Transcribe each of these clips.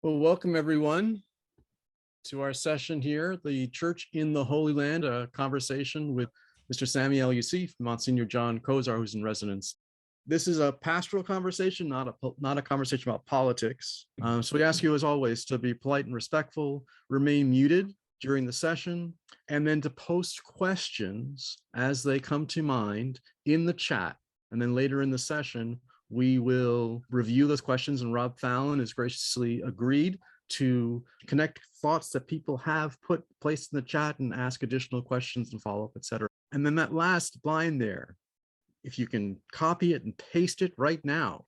Well, welcome everyone to our session here, the Church in the Holy Land, a conversation with Mr. Sami El Yousef, Monsignor John Kozar, who's in residence. This is a pastoral conversation, not a conversation about politics. So we ask you, as always, to be polite and respectful, remain muted during the session, and then to post questions as they come to mind in the chat. And then later in the session, we will review those questions, and Rob Fallon has graciously agreed to connect thoughts that people have placed in the chat and ask additional questions and follow up, etc. And then that last line there, if you can copy it and paste it right now,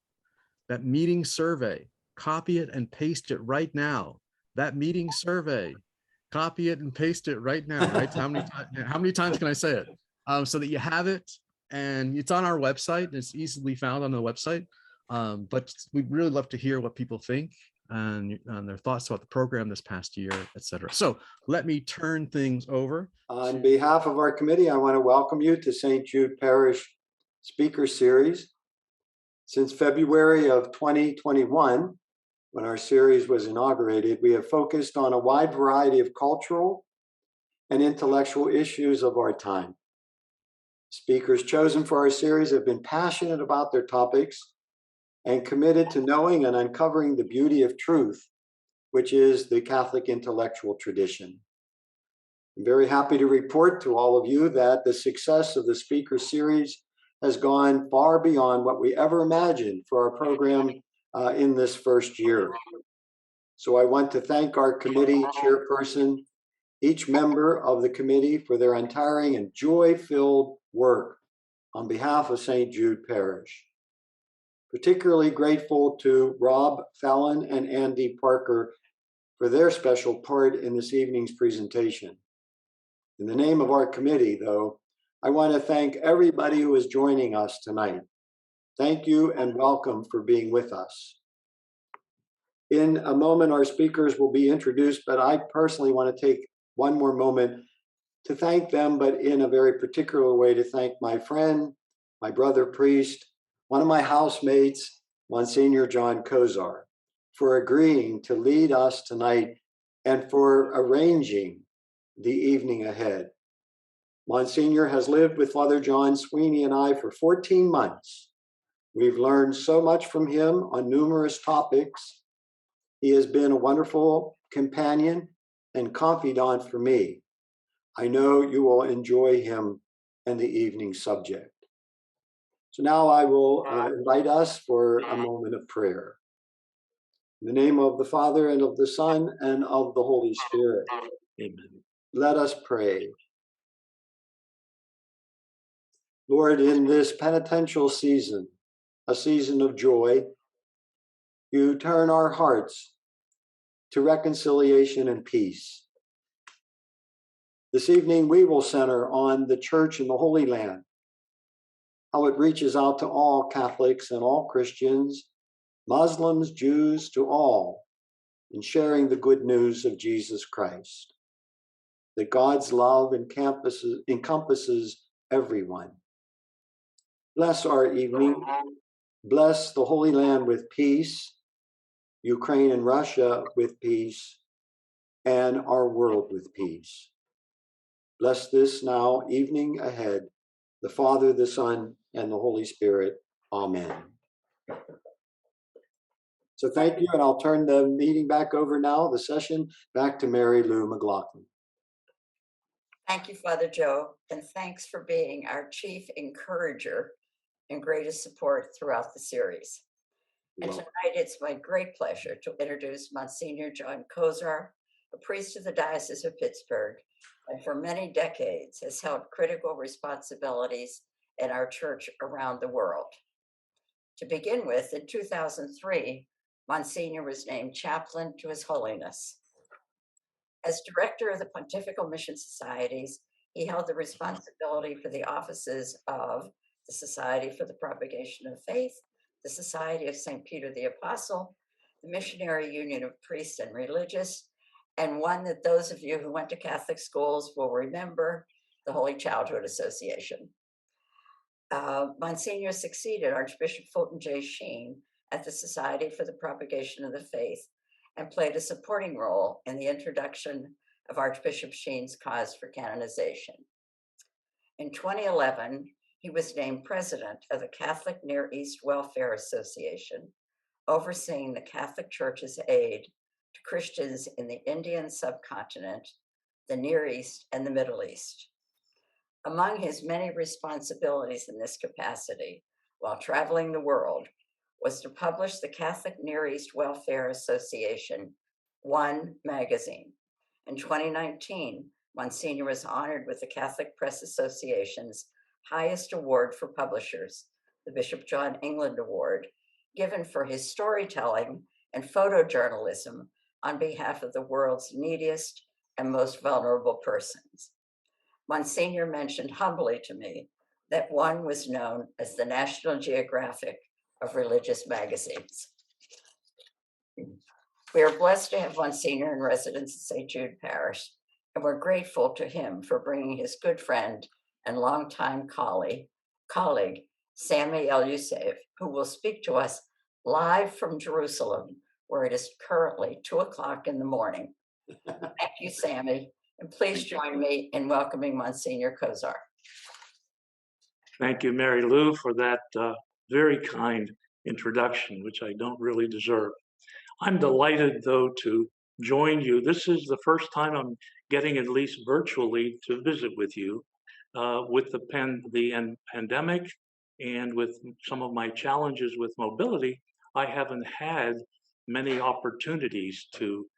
that meeting survey, copy it and paste it right now. That meeting survey, copy it and paste it right now, right? How many times can I say it? So that you have it, and it's on our website, and it's easily found on the website. But we'd really love to hear what people think and their thoughts about the program this past year, etc. So let me turn things over. On behalf of our committee, I want to welcome you to St. Jude Parish Speaker Series. Since February of 2021, when our series was inaugurated, we have focused on a wide variety of cultural and intellectual issues of our time. Speakers chosen for our series have been passionate about their topics and committed to knowing and uncovering the beauty of truth, which is the Catholic intellectual tradition. I'm very happy to report to all of you that the success of the speaker series has gone far beyond what we ever imagined for our program in this first year. So I want to thank our committee chairperson, each member of the committee for their untiring and joy-filled work on behalf of St. Jude Parish. Particularly grateful to Rob Fallon and Andy Parker for their special part in this evening's presentation. In the name of our committee, though, I want to thank everybody who is joining us tonight. Thank you and welcome for being with us. In a moment, our speakers will be introduced, but I personally want to take one more moment to thank them, but in a very particular way, to thank my friend, my brother priest, one of my housemates, Monsignor John Kozar, for agreeing to lead us tonight and for arranging the evening ahead. Monsignor has lived with Father John Sweeney and I for 14 months. We've learned so much from him on numerous topics. He has been a wonderful companion and confidant for me. I know you will enjoy him and the evening subject. So now I will invite us for a moment of prayer. In the name of the Father, and of the Son, and of the Holy Spirit. Amen. Let us pray. Lord, in this penitential season, a season of joy, you turn our hearts to reconciliation and peace. This evening, we will center on the Church in the Holy Land, how it reaches out to all Catholics and all Christians, Muslims, Jews, to all, in sharing the good news of Jesus Christ, that God's love encompasses everyone. Bless our evening. Bless the Holy Land with peace, Ukraine and Russia with peace, and our world with peace. Bless this now evening ahead, the Father, the Son, and the Holy Spirit. Amen. So thank you, and I'll turn the meeting back over now, the session, back to Mary Lou McLaughlin. Thank you, Father Joe, and thanks for being our chief encourager and greatest support throughout the series. And tonight, it's my great pleasure to introduce Monsignor John Kozar, a priest of the Diocese of Pittsburgh, and for many decades has held critical responsibilities in our church around the world. To begin with, in 2003, Monsignor was named chaplain to His Holiness. As director of the Pontifical Mission Societies, he held the responsibility for the offices of the Society for the Propagation of Faith, the Society of St. Peter the Apostle, the Missionary Union of Priests and Religious, and one that those of you who went to Catholic schools will remember, the Holy Childhood Association. Monsignor succeeded Archbishop Fulton J. Sheen at the Society for the Propagation of the Faith and played a supporting role in the introduction of Archbishop Sheen's cause for canonization. In 2011, he was named president of the Catholic Near East Welfare Association, overseeing the Catholic Church's aid to Christians in the Indian subcontinent, the Near East, and the Middle East. Among his many responsibilities in this capacity, while traveling the world, was to publish the Catholic Near East Welfare Association One magazine. In 2019, Monsignor was honored with the Catholic Press Association's highest award for publishers, the Bishop John England Award, given for his storytelling and photojournalism on behalf of the world's neediest and most vulnerable persons. Monsignor mentioned humbly to me that One was known as the National Geographic of religious magazines. We are blessed to have Monsignor in residence at St. Jude Parish, and we're grateful to him for bringing his good friend and longtime colleague, Sami El Yousef, who will speak to us live from Jerusalem, where it is currently 2:00 in the morning. Thank you, Sami, and please join me in welcoming Monsignor Kozar. Thank you, Mary Lou, for that very kind introduction, which I don't really deserve. I'm delighted, though, to join you. This is the first time I'm getting, at least virtually, to visit with you. With the pandemic and with some of my challenges with mobility, I haven't had many opportunities to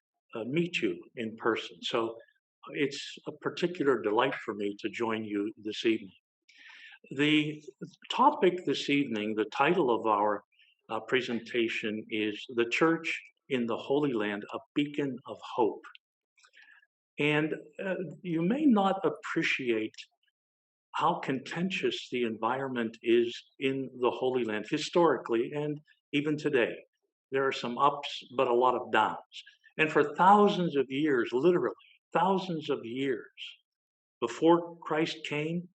meet you in person. So it's a particular delight for me to join you this evening. The topic this evening, the title of our presentation is The Church in the Holy Land, a Beacon of Hope. And you may not appreciate how contentious the environment is in the Holy Land historically and even today. There are some ups, but a lot of downs. And for thousands of years, literally thousands of years, before Christ came,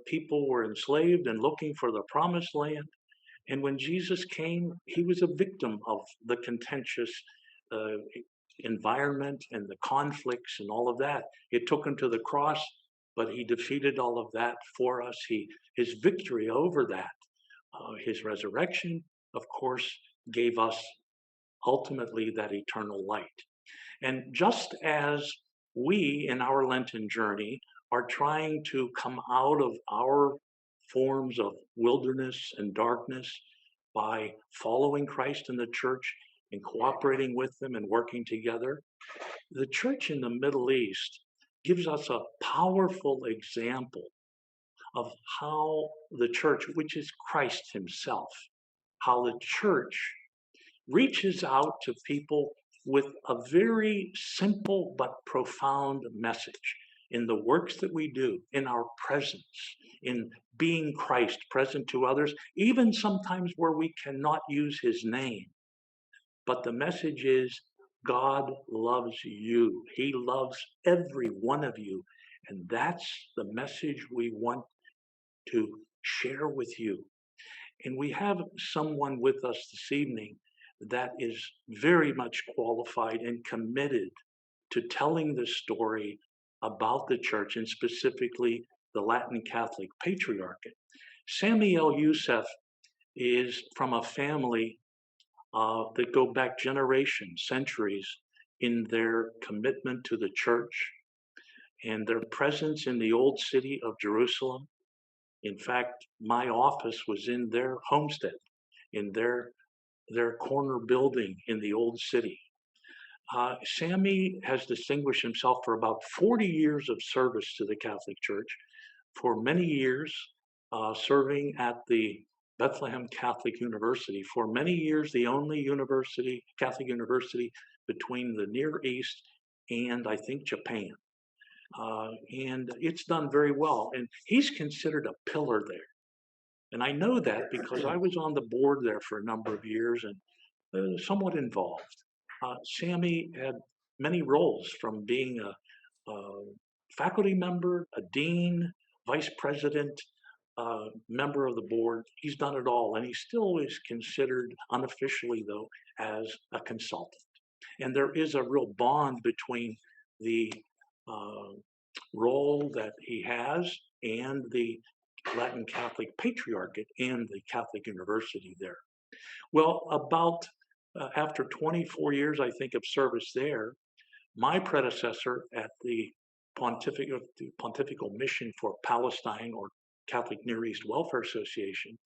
people were enslaved and looking for the promised land. And when Jesus came, he was a victim of the contentious environment and the conflicts and all of that. It took him to the cross, but he defeated all of that for us. His victory over that, his resurrection, of course, gave us ultimately that eternal light. And just as we in our Lenten journey are trying to come out of our forms of wilderness and darkness by following Christ in the church and cooperating with them and working together, the church in the Middle East gives us a powerful example of how the church, which is Christ himself, how the church reaches out to people with a very simple but profound message in the works that we do, in our presence, in being Christ present to others, even sometimes where we cannot use his name. But the message is God loves you. He loves every one of you. And that's the message we want to share with you. And we have someone with us this evening that is very much qualified and committed to telling the story about the church and specifically the Latin Catholic Patriarchate. Sami El Yousef is from a family that go back generations, centuries in their commitment to the church and their presence in the old city of Jerusalem. In fact, my office was in their homestead, in their corner building in the old city. Sami has distinguished himself for about 40 years of service to the Catholic Church, for many years serving at the Bethlehem Catholic University, for many years the only university, Catholic university between the Near East and I think Japan. And it's done very well. And he's considered a pillar there. And I know that because I was on the board there for a number of years and somewhat involved. Sami had many roles, from being a faculty member, a dean, vice president, member of the board. He's done it all, and he still is considered, unofficially though, as a consultant. And there is a real bond between the role that he has and the Latin Catholic Patriarchate and the Catholic University there. Well, about after 24 years, I think, of service there, my predecessor at the Pontifical Mission for Palestine, or Catholic Near East Welfare Association,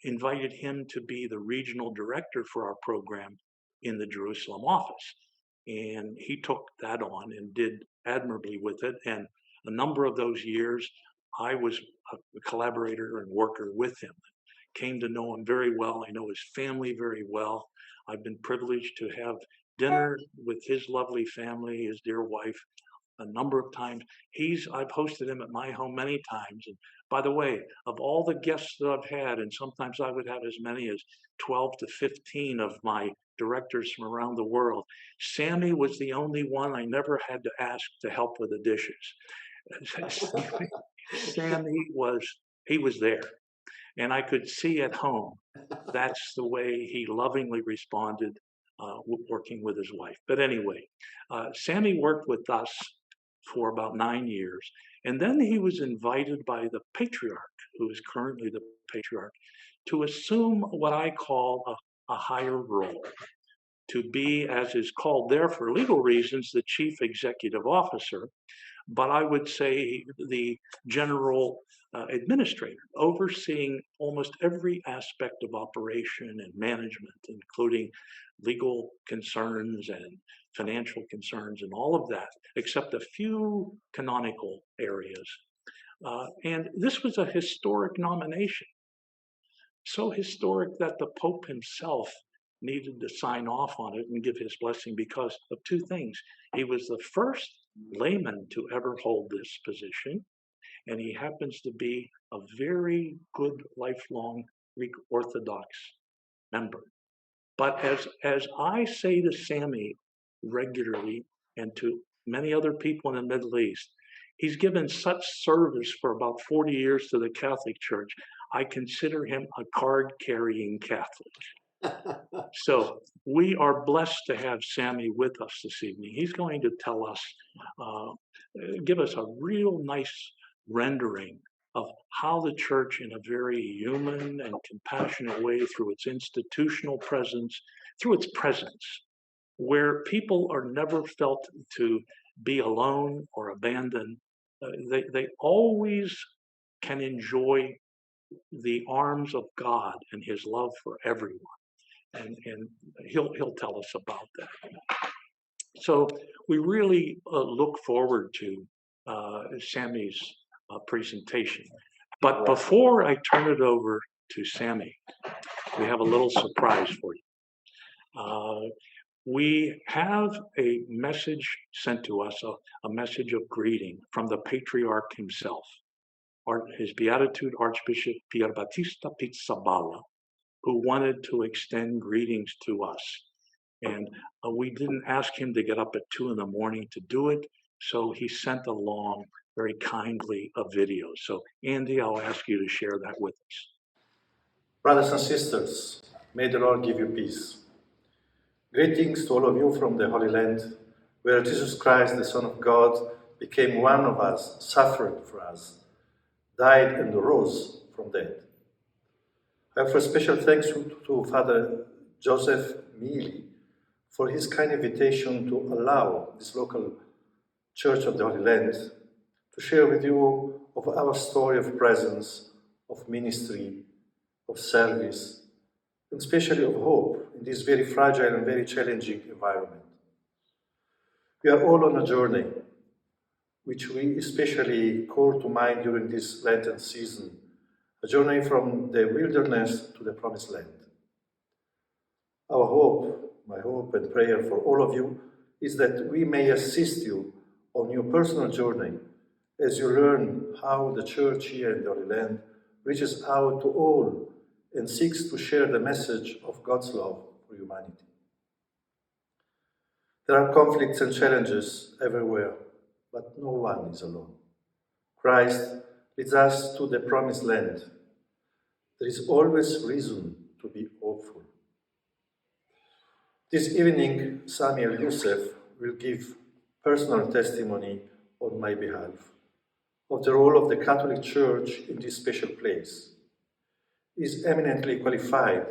invited him to be the regional director for our program in the Jerusalem office. And he took that on and did admirably with it. And a number of those years, I was a collaborator and worker with him. Came to know him very well. I know his family very well. I've been privileged to have dinner with his lovely family, his dear wife, a number of times. I've hosted him at my home many times. And by the way, of all the guests that I've had, and sometimes I would have as many as 12 to 15 of my directors from around the world, Sami was the only one I never had to ask to help with the dishes. Sami was there. And I could see at home, that's the way he lovingly responded, working with his wife. But anyway, Sami worked with us for about 9 years. And then he was invited by the patriarch, who is currently the patriarch, to assume what I call a higher role, to be, as is called there for legal reasons, the chief executive officer. But I would say the general administrator, overseeing almost every aspect of operation and management, including legal concerns and financial concerns and all of that, except a few canonical areas. And this was a historic nomination. So historic that the Pope himself needed to sign off on it and give his blessing because of two things. He was the first layman to ever hold this position, and he happens to be a very good lifelong Greek Orthodox member. But as I say to Sami regularly and to many other people in the Middle East, he's given such service for about 40 years to the Catholic Church. I consider him a card-carrying Catholic. So we are blessed to have Sami with us this evening. He's going to tell us, give us a real nice rendering of how the church, in a very human and compassionate way, through its institutional presence, through its presence, where people are never felt to be alone or abandoned, they always can enjoy the arms of God and his love for everyone. And he'll tell us about that. So we really look forward to Sami's presentation. But before I turn it over to Sami, we have a little surprise for you. We have a message sent to us, a message of greeting from the Patriarch himself, His Beatitude Archbishop Pierbattista Pizzaballa, who wanted to extend greetings to us. And we didn't ask him to get up at 2 a.m. to do it, so he sent along very kindly a video. So Andy, I'll ask you to share that with us. Brothers and sisters, may the Lord give you peace. Greetings to all of you from the Holy Land, where Jesus Christ, the Son of God, became one of us, suffered for us, died and rose from death. I offer special thanks to Father Joseph Mealy for his kind invitation to allow this local Church of the Holy Land to share with you of our story of presence, of ministry, of service, and especially of hope in this very fragile and very challenging environment. We are all on a journey, which we especially call to mind during this Lenten season, a journey from the wilderness to the Promised Land. Our hope, my hope and prayer for all of you, is that we may assist you on your personal journey as you learn how the Church here in the Holy Land reaches out to all and seeks to share the message of God's love for humanity. There are conflicts and challenges everywhere, but no one is alone. Christ leads us to the Promised Land. There is always reason to be hopeful. This evening, Sami El Yousef will give personal testimony on my behalf of the role of the Catholic Church in this special place. He is eminently qualified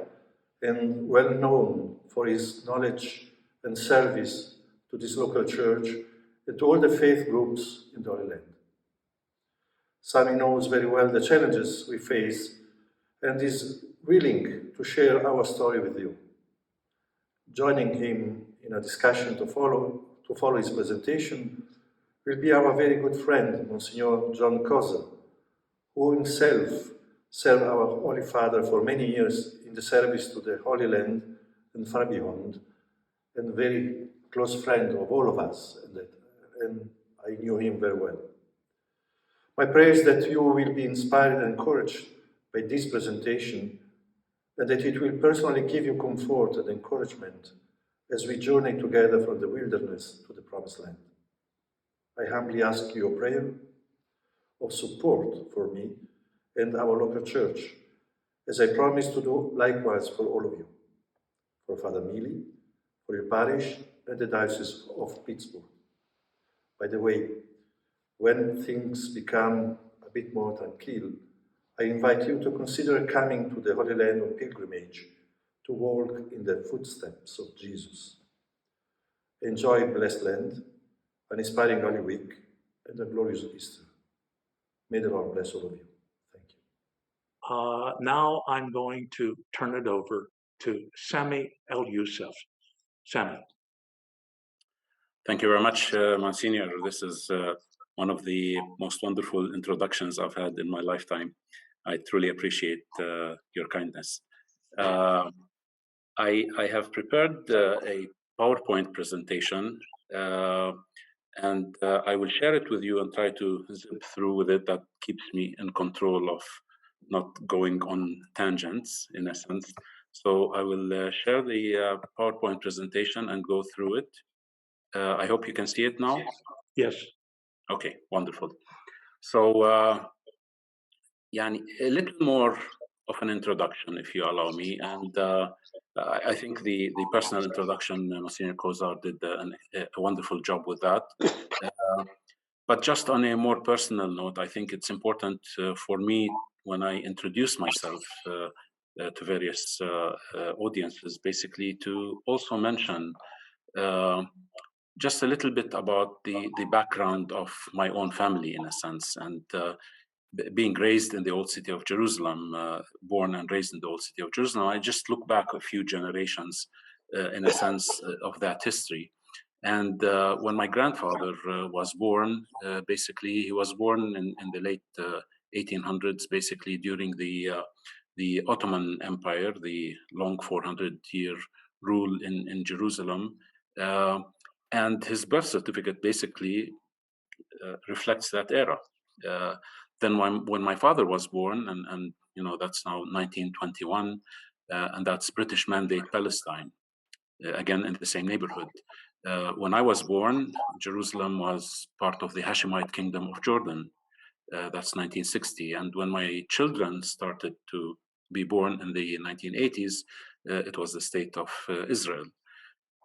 and well known for his knowledge and service to this local church and to all the faith groups in the Holy Land. Sami knows very well the challenges we face and is willing to share our story with you. Joining him in a discussion to follow his presentation will be our very good friend, Monsignor John Kozar, who himself served our Holy Father for many years in the service to the Holy Land and far beyond, and very close friend of all of us, and I knew him very well. My prayer is that you will be inspired and encouraged by this presentation, and that it will personally give you comfort and encouragement as we journey together from the wilderness to the Promised Land. I humbly ask your prayer of support for me and our local church, as I promise to do likewise for all of you, for Father Mili, for your parish and the Diocese of Pittsburgh. By the way, when things become a bit more tranquil, I invite you to consider coming to the Holy Land on pilgrimage to walk in the footsteps of Jesus. Enjoy a blessed land, an inspiring Holy Week, and a glorious Easter. May the Lord bless all of you. Thank you. Now I'm going to turn it over to Sami El Yousef. Sami. Thank you very much, Monsignor. This is one of the most wonderful introductions I've had in my lifetime. I truly appreciate your kindness. I have prepared a PowerPoint presentation, and I will share it with you and try to zip through with it. That keeps me in control of not going on tangents, in a sense. So I will share the PowerPoint presentation and go through it. I hope you can see it now. Yes. Okay, wonderful. So, a little more of an introduction, if you allow me. And I think the personal introduction, Monsignor Kozar did a wonderful job with that. But just on a more personal note, I think it's important for me when I introduce myself to various audiences, basically to also mention just a little bit about the background of my own family, in a sense, and being raised in the old city of Jerusalem, born and raised in the old city of Jerusalem. I just look back a few generations, in a sense, of that history. And when my grandfather was born, basically he was born in the late 1800s, basically during the Ottoman Empire, the long 400-year rule in Jerusalem. And his birth certificate basically reflects that era. Then when my father was born, and that's now 1921, and that's British Mandate Palestine, again in the same neighborhood. When I was born, Jerusalem was part of the Hashemite Kingdom of Jordan. That's 1960. And when my children started to be born in the 1980s, it was the state of Israel.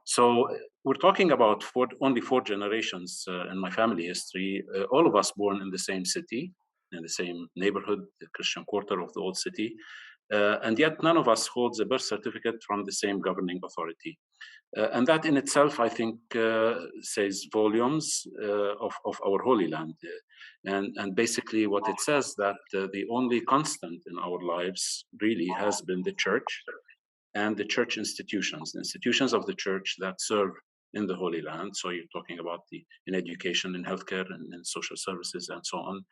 So we're talking about only four generations in my family history, all of us born in the same city, in the same neighborhood, the Christian quarter of the old city, and yet none of us holds a birth certificate from the same governing authority. And that in itself, I think, says volumes of our Holy Land. And basically what it says that the only constant in our lives really has been the church, and the church institutions, the institutions of the church that serve in the Holy Land. So you're talking about in education, in healthcare, and in social services, and so on.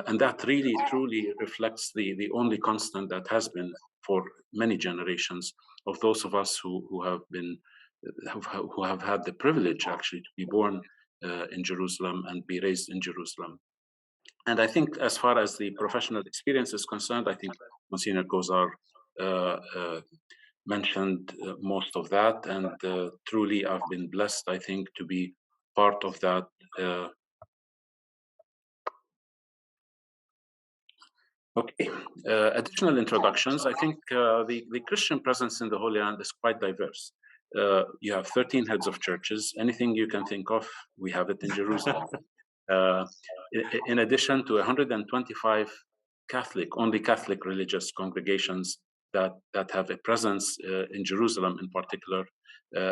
And that really, truly reflects the only constant that has been for many generations of those of us who have had the privilege actually to be born in Jerusalem and be raised in Jerusalem. And I think as far as the professional experience is concerned, I think Monsignor Kozar mentioned most of that, and truly I've been blessed, I think, to be part of that. Okay, additional introductions. I think the Christian presence in the Holy Land is quite diverse. You have 13 heads of churches. Anything you can think of, we have it in Jerusalem. Uh, in addition to 125 only Catholic religious congregations that have a presence in Jerusalem in particular.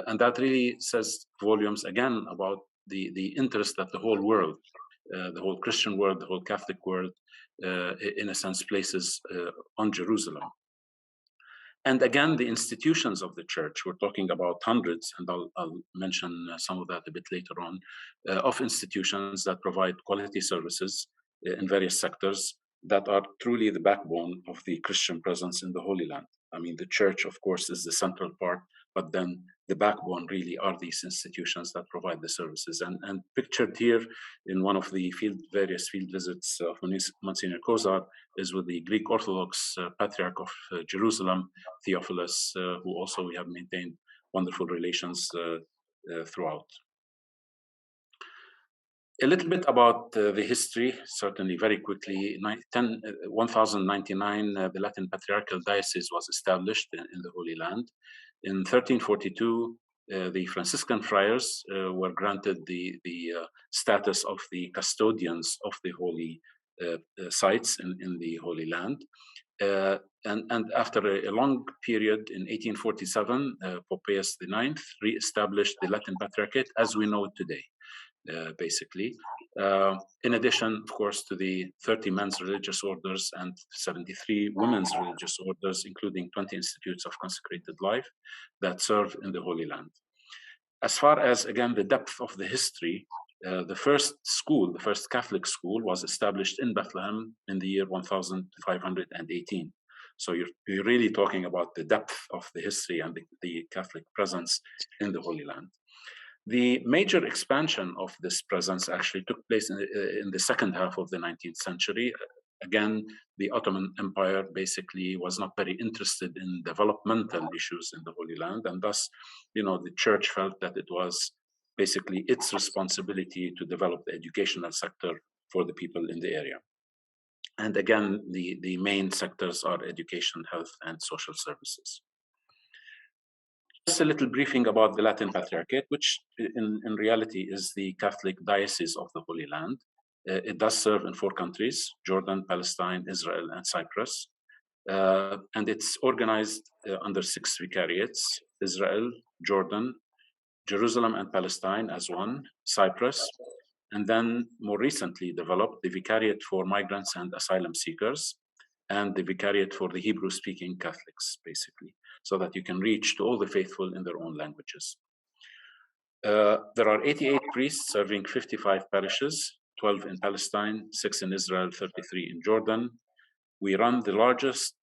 And that really says volumes again about the interest that the whole world, the whole Christian world, the whole Catholic world, in a sense, places on Jerusalem. And again, the institutions of the church, we're talking about hundreds, and I'll mention some of that a bit later on, of institutions that provide quality services in various sectors that are truly the backbone of the Christian presence in the Holy Land. I mean, the church, of course, is the central part, but then the backbone really are these institutions that provide the services. And pictured here in one of the various field visits of Monsignor Kozar is with the Greek Orthodox Patriarch of Jerusalem, Theophilus, who also we have maintained wonderful relations throughout. A little bit about the history, certainly very quickly. 1099, the Latin Patriarchal Diocese was established in the Holy Land. In 1342, the Franciscan friars were granted the status of the custodians of the holy sites in the Holy Land. And after a long period, in 1847, Pope Pius IX re-established the Latin Patriarchate as we know it today. Basically, in addition, of course, to the 30 men's religious orders and 73 women's religious orders, including 20 institutes of consecrated life that serve in the Holy Land. As far as, again, the depth of the history, the first Catholic school was established in Bethlehem in the year 1518. So you're really talking about the depth of the history and the Catholic presence in the Holy Land. The major expansion of this presence actually took place in the second half of the 19th century. Again, the Ottoman Empire basically was not very interested in developmental issues in the Holy Land, and thus, the church felt that it was basically its responsibility to develop the educational sector for the people in the area. And again, the main sectors are education, health, and social services. Just a little briefing about the Latin Patriarchate, which in reality is the Catholic Diocese of the Holy Land. It does serve in 4 countries: Jordan, Palestine, Israel, and Cyprus. And it's organized under 6 vicariates: Israel, Jordan, Jerusalem and Palestine as one, Cyprus, and then more recently developed the Vicariate for Migrants and Asylum Seekers, and the Vicariate for the Hebrew-speaking Catholics, basically, so that you can reach to all the faithful in their own languages. There are 88 priests serving 55 parishes, 12 in Palestine, 6 in Israel, 33 in Jordan. We run the largest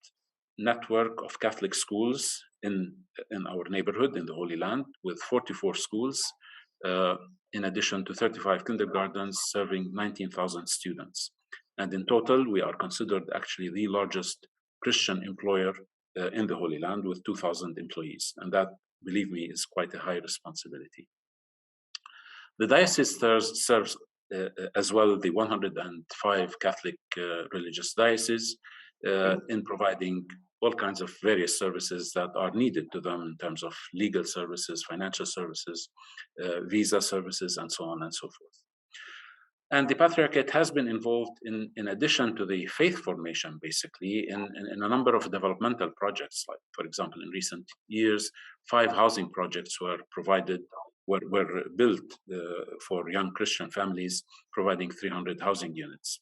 network of Catholic schools in our neighborhood in the Holy Land, with 44 schools, in addition to 35 kindergartens serving 19,000 students. And in total, we are considered actually the largest Christian employer in the Holy Land with 2,000 employees. And that, believe me, is quite a high responsibility. The diocese serves as well the 105 Catholic religious dioceses in providing all kinds of various services that are needed to them in terms of legal services, financial services, visa services, and so on and so forth. And the Patriarchate has been involved in addition to the faith formation, basically, in a number of developmental projects. Like, for example, in recent years, 5 housing projects were built for young Christian families, providing 300 housing units.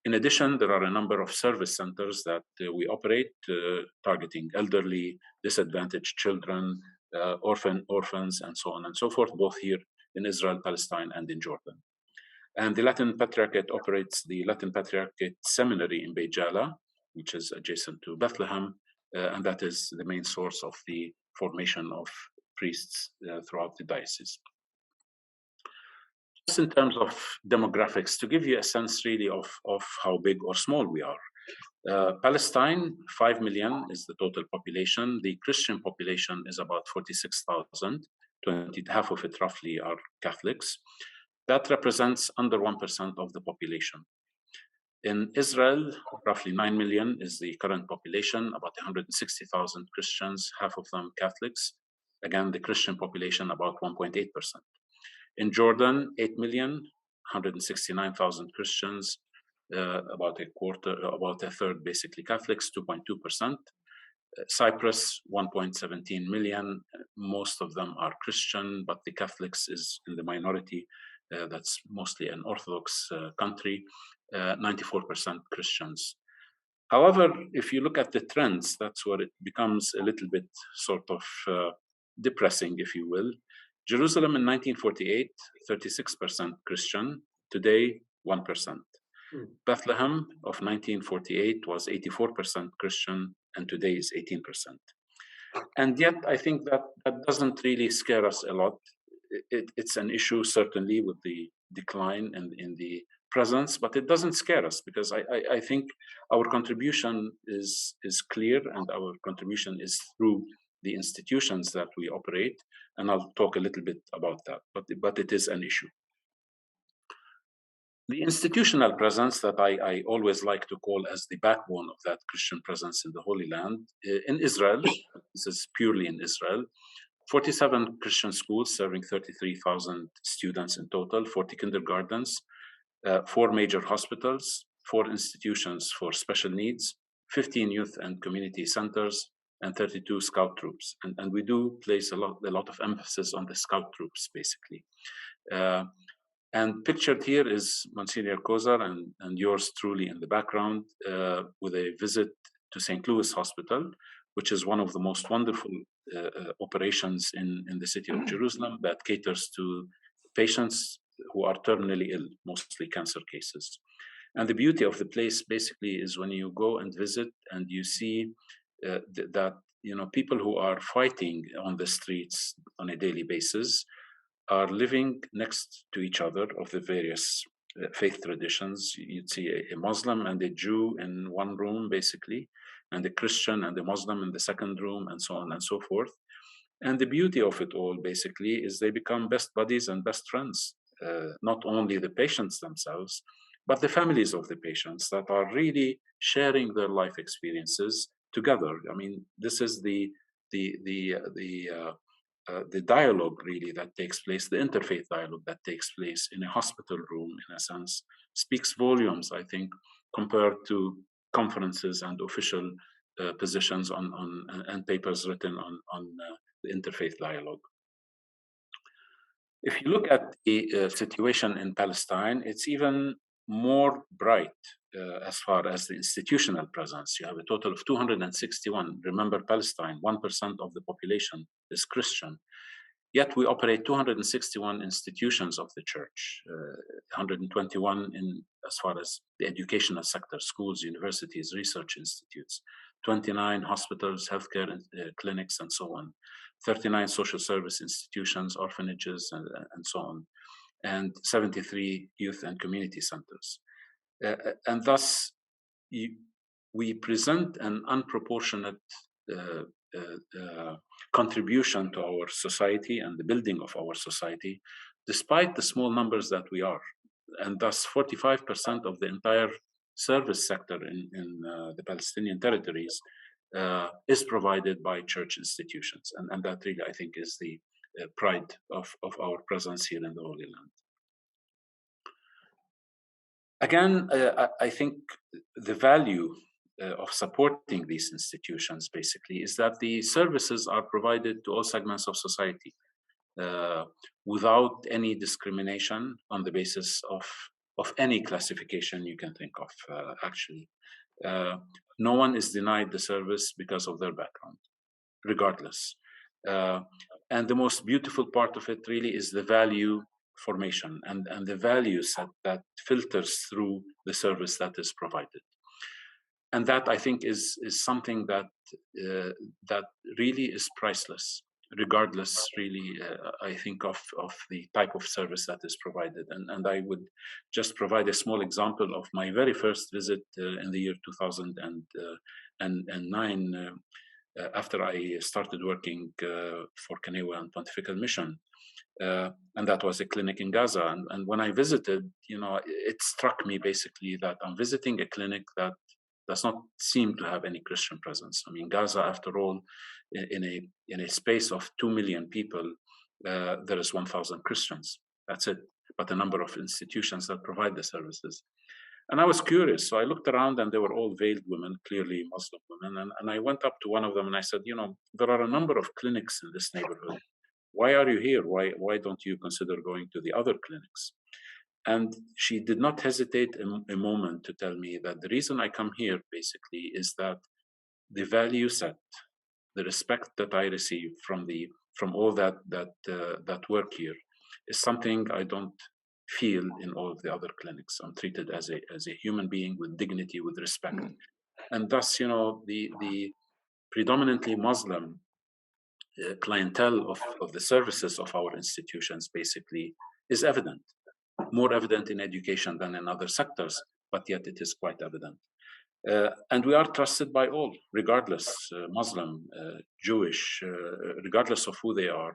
In addition, there are a number of service centers that we operate, targeting elderly, disadvantaged children, orphans, and so on and so forth, both here in Israel, Palestine, and in Jordan. And the Latin Patriarchate operates the Latin Patriarchate Seminary in Beit Jala, which is adjacent to Bethlehem, and that is the main source of the formation of priests throughout the diocese. Just in terms of demographics, to give you a sense really of how big or small we are. Palestine, 5 million is the total population. The Christian population is about 46,000, half of it roughly are Catholics. That represents under 1% of the population. In Israel, roughly 9 million is the current population, about 160,000 Christians, half of them Catholics. Again, the Christian population about 1.8%. In Jordan, 8,169,000 Christians, about a third basically Catholics, 2.2%. Cyprus, 1.17 million. Most of them are Christian, but the Catholics is in the minority. That's mostly an Orthodox country, 94% Christians. However, if you look at the trends, that's where it becomes a little bit sort of depressing, if you will. Jerusalem in 1948, 36% Christian. Today, 1%. Bethlehem of 1948 was 84% Christian, and today is 18%. And yet, I think that doesn't really scare us a lot. It's an issue, certainly, with the decline in the presence, but it doesn't scare us because I think our contribution is clear, and our contribution is through the institutions that we operate. And I'll talk a little bit about that, but it is an issue. The institutional presence that I always like to call as the backbone of that Christian presence in the Holy Land, in Israel, this is purely in Israel, 47 Christian schools serving 33,000 students in total, 40 kindergartens, 4 major hospitals, 4 institutions for special needs, 15 youth and community centers, and 32 scout troops. And we do place a lot of emphasis on the scout troops, basically. And pictured here is Monsignor Kozar and yours truly in the background with a visit to St. Louis Hospital, which is one of the most wonderful operations in the city of Jerusalem that caters to patients who are terminally ill, mostly cancer cases. And the beauty of the place basically is when you go and visit and you see that people who are fighting on the streets on a daily basis are living next to each other of the various faith traditions. You'd see a Muslim and a Jew in one room, basically, and a Christian and a Muslim in the second room, and so on and so forth. And the beauty of it all, basically, is they become best buddies and best friends, not only the patients themselves, but the families of the patients that are really sharing their life experiences together. I mean, this is the dialogue really that takes place, the interfaith dialogue that takes place in a hospital room, in a sense, speaks volumes, I think, compared to conferences and official positions and papers written on the interfaith dialogue. If you look at the situation in Palestine, it's even more bright as far as the institutional presence. You have a total of 261. Remember, Palestine, 1% of the population is Christian. Yet we operate 261 institutions of the church, 121 as far as the educational sector, schools, universities, research institutes, 29 hospitals, healthcare clinics, and so on, 39 social service institutions, orphanages, and so on, and 73 youth and community centers. And thus, we present an unproportionate contribution to our society and the building of our society, despite the small numbers that we are. And thus 45% of the entire service sector in the Palestinian territories is provided by church institutions. And that really, I think, is the pride of our presence here in the Holy Land. Again, I think the value of supporting these institutions basically is that the services are provided to all segments of society without any discrimination on the basis of any classification you can think of, actually. No one is denied the service because of their background, regardless. And the most beautiful part of it really is the value formation and the values that filters through the service that is provided. And that, I think, is something that really is priceless, regardless, really, I think, of the type of service that is provided. And I would just provide a small example of my very first visit in the year 2009, after I started working for Kanewa and Pontifical Mission. And that was a clinic in Gaza. And when I visited, it struck me basically that I'm visiting a clinic that does not seem to have any Christian presence. I mean, Gaza, after all, in a space of 2 million people, there is 1,000 Christians. That's it. But a number of institutions that provide the services. And I was curious, so I looked around, and they were all veiled women, clearly Muslim women. And I went up to one of them and I said, you know, there are a number of clinics in this neighborhood. Why are you here? Why don't you consider going to the other clinics? And she did not hesitate a moment to tell me that the reason I come here basically is that the value set, the respect that I receive from all that work here is something I don't feel in all of the other clinics. I'm treated as a human being with dignity, with respect, and thus, you know, the predominantly Muslim clientele of the services of our institutions basically is evident, more evident in education than in other sectors, but yet it is quite evident. And we are trusted by all, regardless, Muslim, Jewish, regardless of who they are.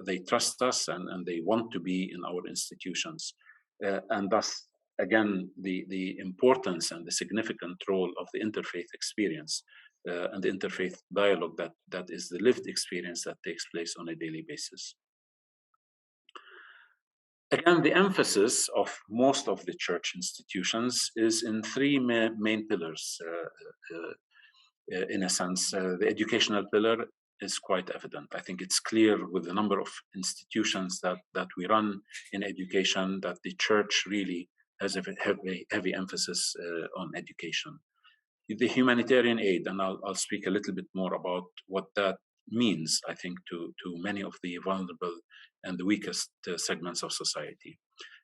They trust us, and they want to be in our institutions. And thus, again, the importance and the significant role of the interfaith experience and the interfaith dialogue that is the lived experience that takes place on a daily basis. Again, the emphasis of most of the church institutions is in three main pillars, in a sense. The educational pillar is quite evident. I think it's clear with the number of institutions that we run in education that the church really has a heavy emphasis on education. The humanitarian aid, and I'll speak a little bit more about what that means, I think, to many of the vulnerable and the weakest segments of society.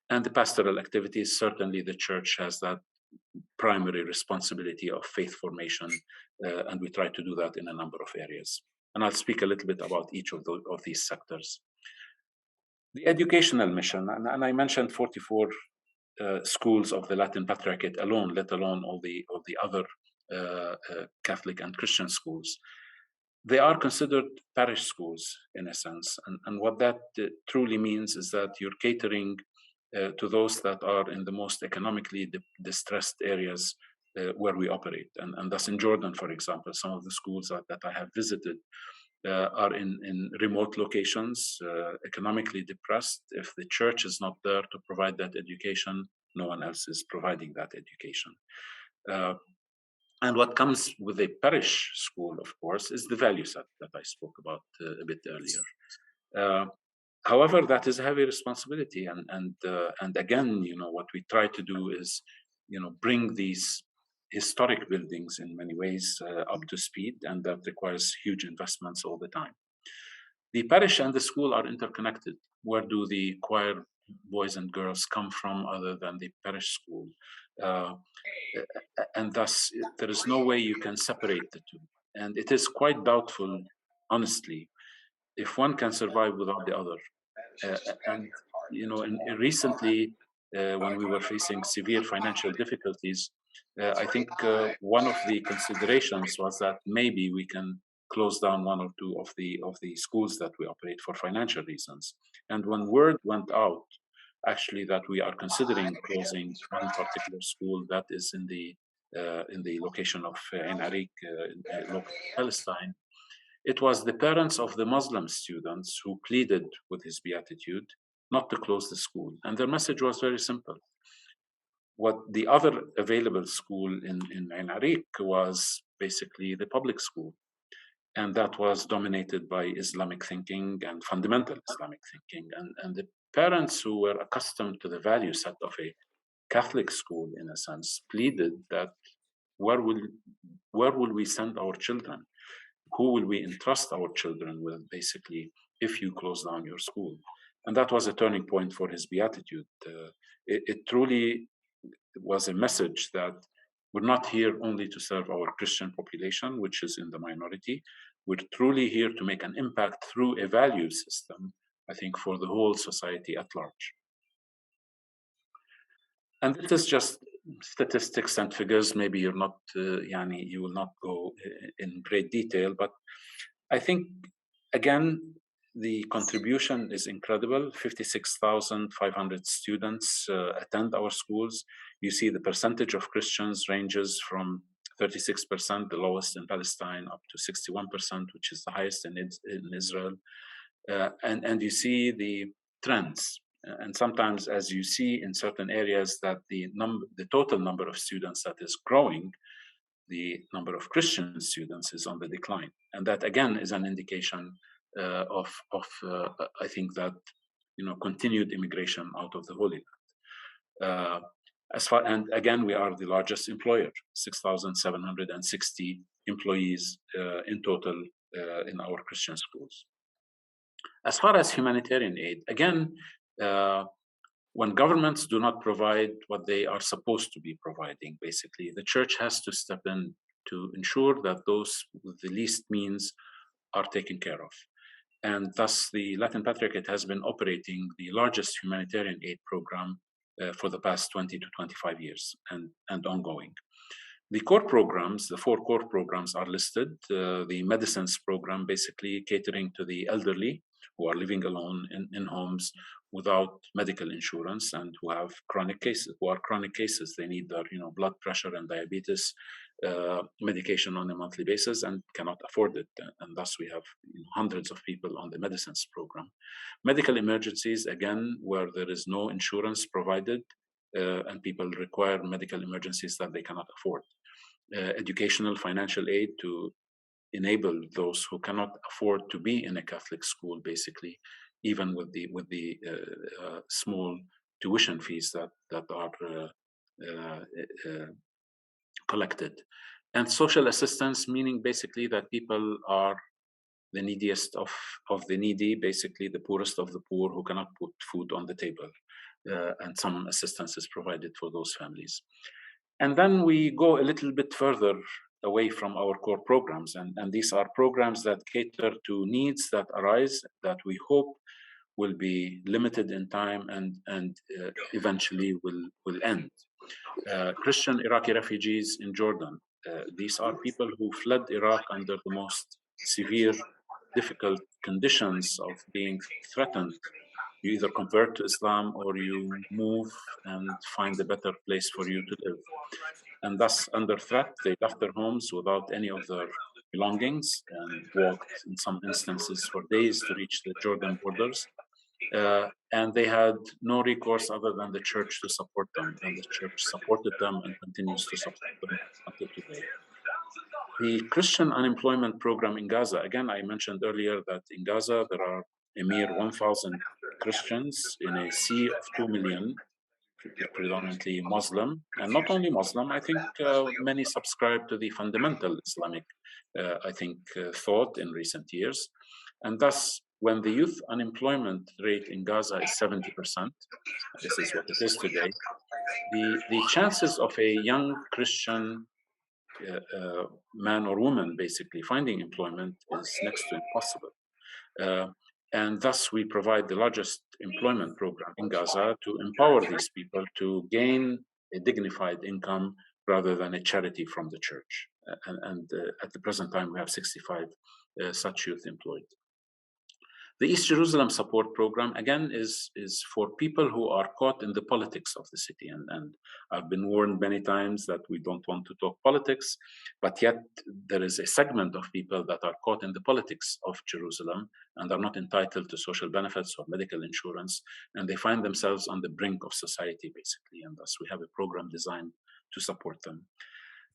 And the pastoral activities, certainly the church has that primary responsibility of faith formation, and we try to do that in a number of areas. And I'll speak a little bit about each of these sectors. The educational mission, and I mentioned 44 schools of the Latin Patriarchate alone, let alone all the other Catholic and Christian schools. They are considered parish schools in a sense, and what that truly means is that you're catering to those that are in the most economically distressed areas where we operate. And thus in Jordan, for example, some of the schools that I have visited are in remote locations, economically depressed. If the church is not there to provide that education, no one else is providing that education. And what comes with a parish school, of course, is the value set that I spoke about a bit earlier. However, that is a heavy responsibility, and again, you know, what we try to do is, you know, bring these historic buildings in many ways up to speed, and that requires huge investments all the time. The parish and the school are interconnected. Where do the choir boys and girls come from other than the parish school? And thus, there is no way you can separate the two. And it is quite doubtful, honestly, if one can survive without the other. And, you know, recently, when we were facing severe financial difficulties, I think one of the considerations was that maybe we can close down one or two of the schools that we operate for financial reasons. And when word went out, actually, that we are considering closing one particular school that is in the location of Ain Arik, local Palestine, it was the parents of the Muslim students who pleaded with His Beatitude not to close the school. And their message was very simple. What the other available school in Ain Arik was basically the public school. And that was dominated by Islamic thinking and fundamental Islamic thinking. And the parents who were accustomed to the value set of a Catholic school, in a sense, pleaded that where will we send our children? Who will we entrust our children with, basically, if you close down your school? And that was a turning point for His Beatitude. It truly was a message that we're not here only to serve our Christian population, which is in the minority. We're truly here to make an impact through a value system, I think, for the whole society at large. And this is just statistics and figures. Maybe you're not, you will not go in great detail, but I think, again, the contribution is incredible. 56,500 students attend our schools. You see the percentage of Christians ranges from 36%, the lowest in Palestine, up to 61%, which is the highest in Israel. And you see the trends. And sometimes, as you see in certain areas, that the total number of students that is growing, the number of Christian students is on the decline. And that again is an indication of I think that, continued immigration out of the Holy Land. And again, we are the largest employer, 6,760 employees in total in our Christian schools. As far as humanitarian aid, again, when governments do not provide what they are supposed to be providing, basically, the church has to step in to ensure that those with the least means are taken care of. And thus, the Latin Patriarchate has been operating the largest humanitarian aid program for the past 20 to 25 years and ongoing. The core programs, the 4 core programs are listed. The medicines program, basically catering to the elderly who are living alone in homes without medical insurance and who have chronic cases. They need their blood pressure and diabetes medication on a monthly basis and cannot afford it. And thus we have hundreds of people on the medicines program. Medical emergencies, again, where there is no insurance provided and people require medical emergencies that they cannot afford. Educational financial aid to enable those who cannot afford to be in a Catholic school, basically, even with the small tuition fees that are collected. And social assistance, meaning basically that people are the neediest of the needy, basically the poorest of the poor who cannot put food on the table. And some assistance is provided for those families. And then we go a little bit further away from our core programs. And these are programs that cater to needs that arise that we hope will be limited in time and eventually will end. Christian Iraqi refugees in Jordan. These are people who fled Iraq under the most severe, difficult conditions of being threatened. You either convert to Islam or you move and find a better place for you to live. And thus, under threat, they left their homes without any of their belongings and walked, in some instances, for days to reach the Jordan borders. And they had no recourse other than the church to support them. And the church supported them and continues to support them until today. The Christian unemployment program in Gaza, again, I mentioned earlier that in Gaza, there are a mere 1,000 Christians in a sea of 2 million, predominantly Muslim, and not only Muslim. I think many subscribe to the fundamental Islamic, thought in recent years. And thus, when the youth unemployment rate in Gaza is 70%, this is what it is today, the chances of a young Christian man or woman basically finding employment is next to impossible. And thus we provide the largest employment program in Gaza to empower these people to gain a dignified income rather than a charity from the church. And at the present time, we have 65 such youth employed. The East Jerusalem Support Program, again, is for people who are caught in the politics of the city. And I've been warned many times that we don't want to talk politics, but yet there is a segment of people that are caught in the politics of Jerusalem and are not entitled to social benefits or medical insurance, and they find themselves on the brink of society, basically. And thus we have a program designed to support them.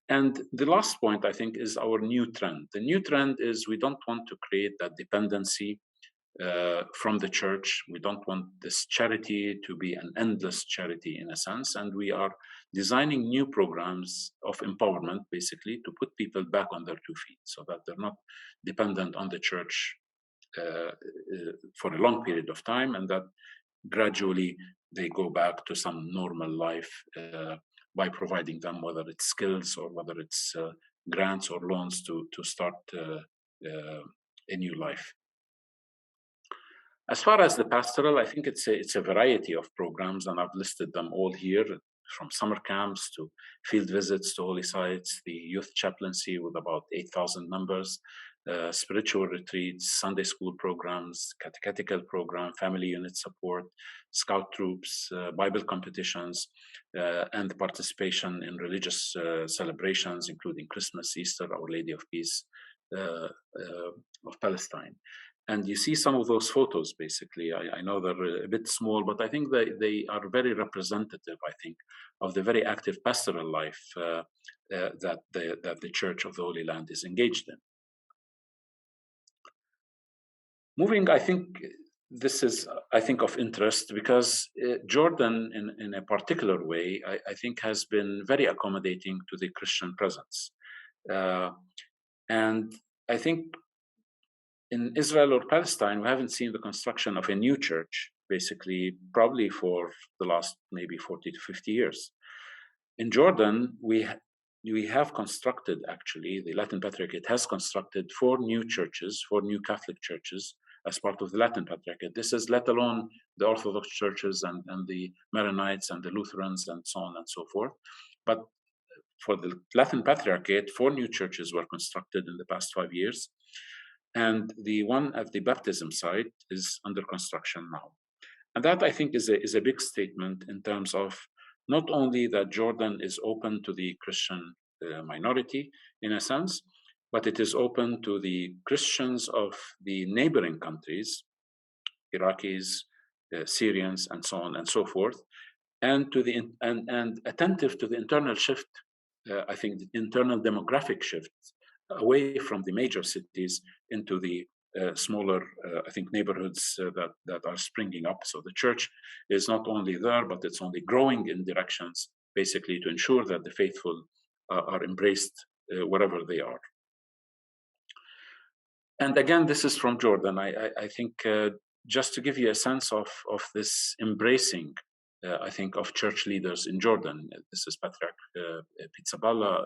And the last point, I think, is our new trend. The new trend is we don't want to create that dependency from the church. We don't want this charity to be an endless charity in a sense. And we are designing new programs of empowerment, basically, to put people back on their 2 feet so that they're not dependent on the church for a long period of time, and that gradually they go back to some normal life by providing them, whether it's skills or whether it's grants or loans to start a new life. As far as the pastoral, I think it's a variety of programs, and I've listed them all here, from summer camps to field visits to holy sites, the youth chaplaincy with about 8,000 members, spiritual retreats, Sunday school programs, catechetical program, family unit support, scout troops, Bible competitions, and participation in religious celebrations, including Christmas, Easter, Our Lady of Peace of Palestine. And you see some of those photos, basically. I know they're a bit small, but I think they are very representative, I think, of the very active pastoral life that the Church of the Holy Land is engaged in. Moving, I think this is, of interest because Jordan, in a particular way, I think has been very accommodating to the Christian presence. And I think in Israel or Palestine, we haven't seen the construction of a new church, basically, probably for the last maybe 40 to 50 years. In Jordan, we have constructed, actually, the Latin Patriarchate has constructed 4 new churches, 4 new Catholic churches as part of the Latin Patriarchate. This is let alone the Orthodox churches and the Maronites and the Lutherans and so on and so forth. But for the Latin Patriarchate, 4 new churches were constructed in the past 5 years. And the one at the baptism site is under construction now. And that, I think, is a big statement in terms of not only that Jordan is open to the Christian minority, in a sense, but it is open to the Christians of the neighboring countries, Iraqis, Syrians, and so on and so forth, and to the and attentive to the internal shift, I think, the internal demographic shift away from the major cities into the smaller, I think, neighborhoods that are springing up. So the church is not only there, but it's only growing in directions, basically, to ensure that the faithful are embraced wherever they are. And again, this is from Jordan. I think just to give you a sense of this embracing, I think, of church leaders in Jordan. This is Patriarch Pizzaballa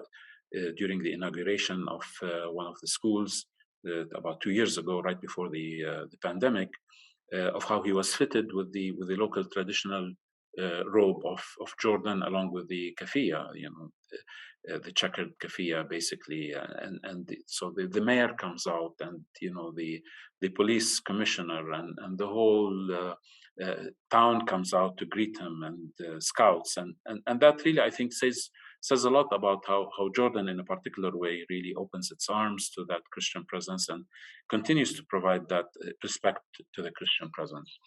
during the inauguration of one of the schools about 2 years ago, right before the pandemic, of how he was fitted with the local traditional robe of Jordan, along with the kafia, the checkered kafia, basically, so the mayor comes out, and the police commissioner and the whole town comes out to greet him, and scouts, and that really, I think, says a lot about how Jordan, in a particular way, really opens its arms to that Christian presence and continues to provide that respect to the Christian presence.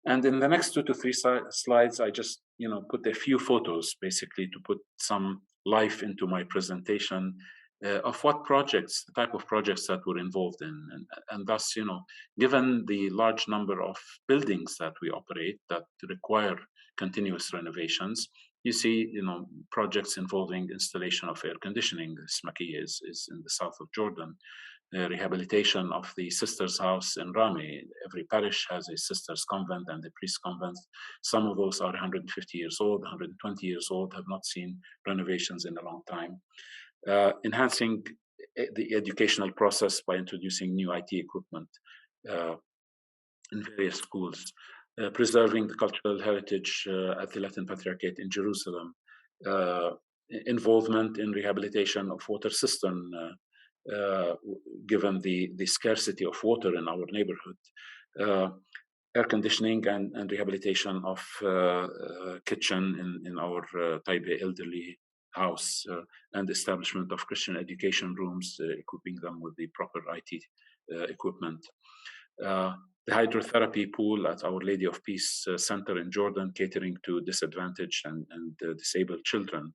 And in the next 2 to 3 slides, I just put a few photos, basically, to put some life into my presentation of what projects, the type of projects that we're involved in, and thus, given the large number of buildings that we operate that require continuous renovations, you see, projects involving installation of air conditioning. Smakia is in the south of Jordan. Rehabilitation of the sisters' house in Rami. Every parish has a sisters' convent and a priest convent. Some of those are 150 years old, 120 years old, have not seen renovations in a long time. Enhancing the educational process by introducing new IT equipment in various schools. Preserving the cultural heritage at the Latin Patriarchate in Jerusalem. Involvement in rehabilitation of water cistern, given the scarcity of water in our neighborhood. Air conditioning and rehabilitation of kitchen in our Taipei elderly house, and establishment of Christian education rooms, equipping them with the proper IT equipment. The hydrotherapy pool at Our Lady of Peace Center in Jordan, catering to disadvantaged and disabled children.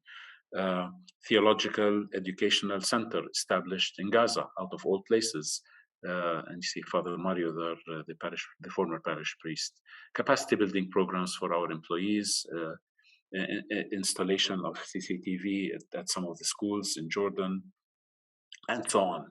Theological Educational Center established in Gaza, out of all places. And you see Father Mario there, the former parish priest. Capacity building programs for our employees, installation of CCTV at some of the schools in Jordan, and so on.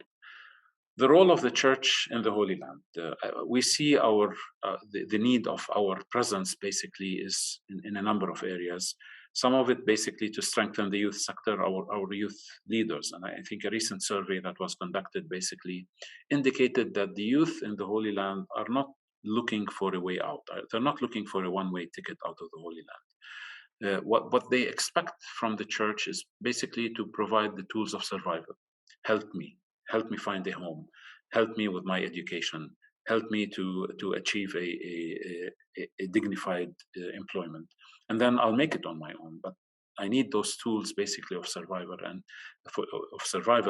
The role of the Church in the Holy Land. We see the need of our presence, basically, is in a number of areas. Some of it basically to strengthen the youth sector, our youth leaders. And I think a recent survey that was conducted basically indicated that the youth in the Holy Land are not looking for a way out. They're not looking for a one-way ticket out of the Holy Land. What they expect from the Church is basically to provide the tools of survival. Help me, help me find a home, help me with my education, help me to achieve a dignified employment, and then I'll make it on my own. But I need those tools basically of survival,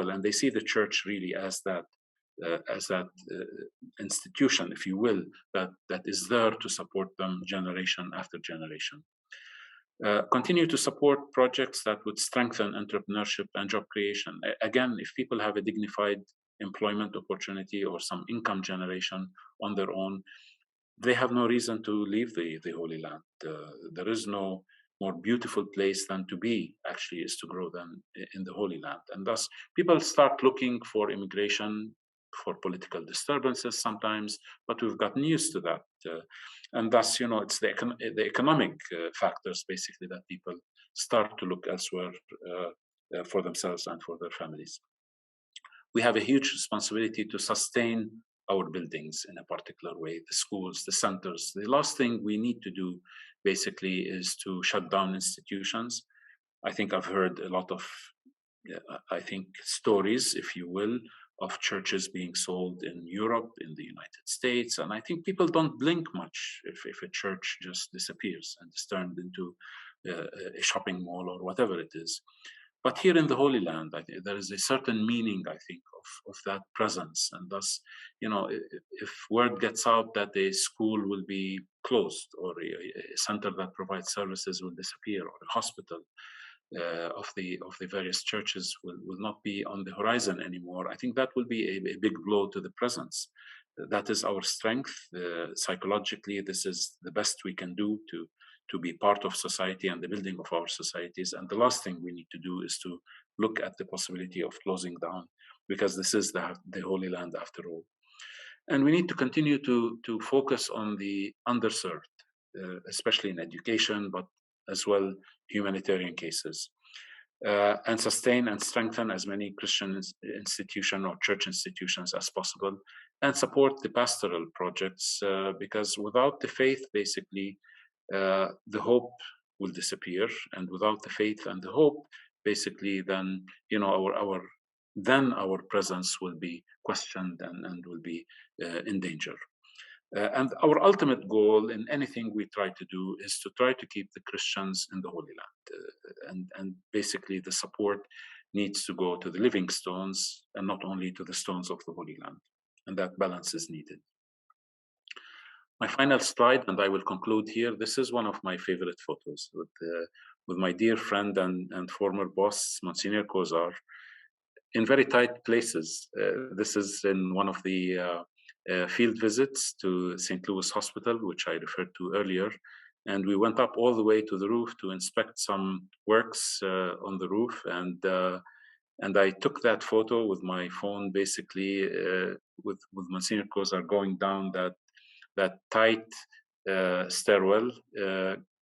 and they see the church really as that institution, if you will, that is there to support them generation after generation. Continue to support projects that would strengthen entrepreneurship and job creation. Again, if people have a dignified employment opportunity or some income generation on their own, they have no reason to leave the Holy Land. There is no more beautiful place than to be, actually, is to grow than in the Holy Land. And thus, people start looking for immigration, for political disturbances sometimes, but we've gotten used to that. And thus, it's the economic factors, basically, that people start to look elsewhere for themselves and for their families. We have a huge responsibility to sustain our buildings in a particular way, the schools, the centers. The last thing we need to do, basically, is to shut down institutions. I think I've heard a lot of, stories, if you will, of churches being sold in Europe, in the United States. And I think people don't blink much if a church just disappears and is turned into a shopping mall or whatever it is. But here in the Holy Land, I think there is a certain meaning, I think, of that presence. And thus, if word gets out that a school will be closed, or a center that provides services will disappear, or a hospital of the various churches will not be on the horizon anymore, I think that will be a big blow to the presence. That is our strength. Psychologically, this is the best we can do to be part of society and the building of our societies. And the last thing we need to do is to look at the possibility of closing down, because this is the Holy Land after all. And we need to continue to focus on the underserved, especially in education, but as well humanitarian cases, and sustain and strengthen as many Christian institutions or church institutions as possible, and support the pastoral projects, because without the faith, basically, the hope will disappear, and without the faith and the hope, basically, then our presence will be questioned and will be in danger. And our ultimate goal in anything we try to do is to try to keep the Christians in the Holy Land, and basically the support needs to go to the living stones and not only to the stones of the Holy Land, and that balance is needed. My final slide, and I will conclude here. This is one of my favorite photos with my dear friend and former boss, Monsignor Kozar, in very tight places. This is in one of the field visits to St. Louis Hospital, which I referred to earlier. And we went up all the way to the roof to inspect some works on the roof. And I took that photo with my phone, basically, with Monsignor Kozar going down that tight stairwell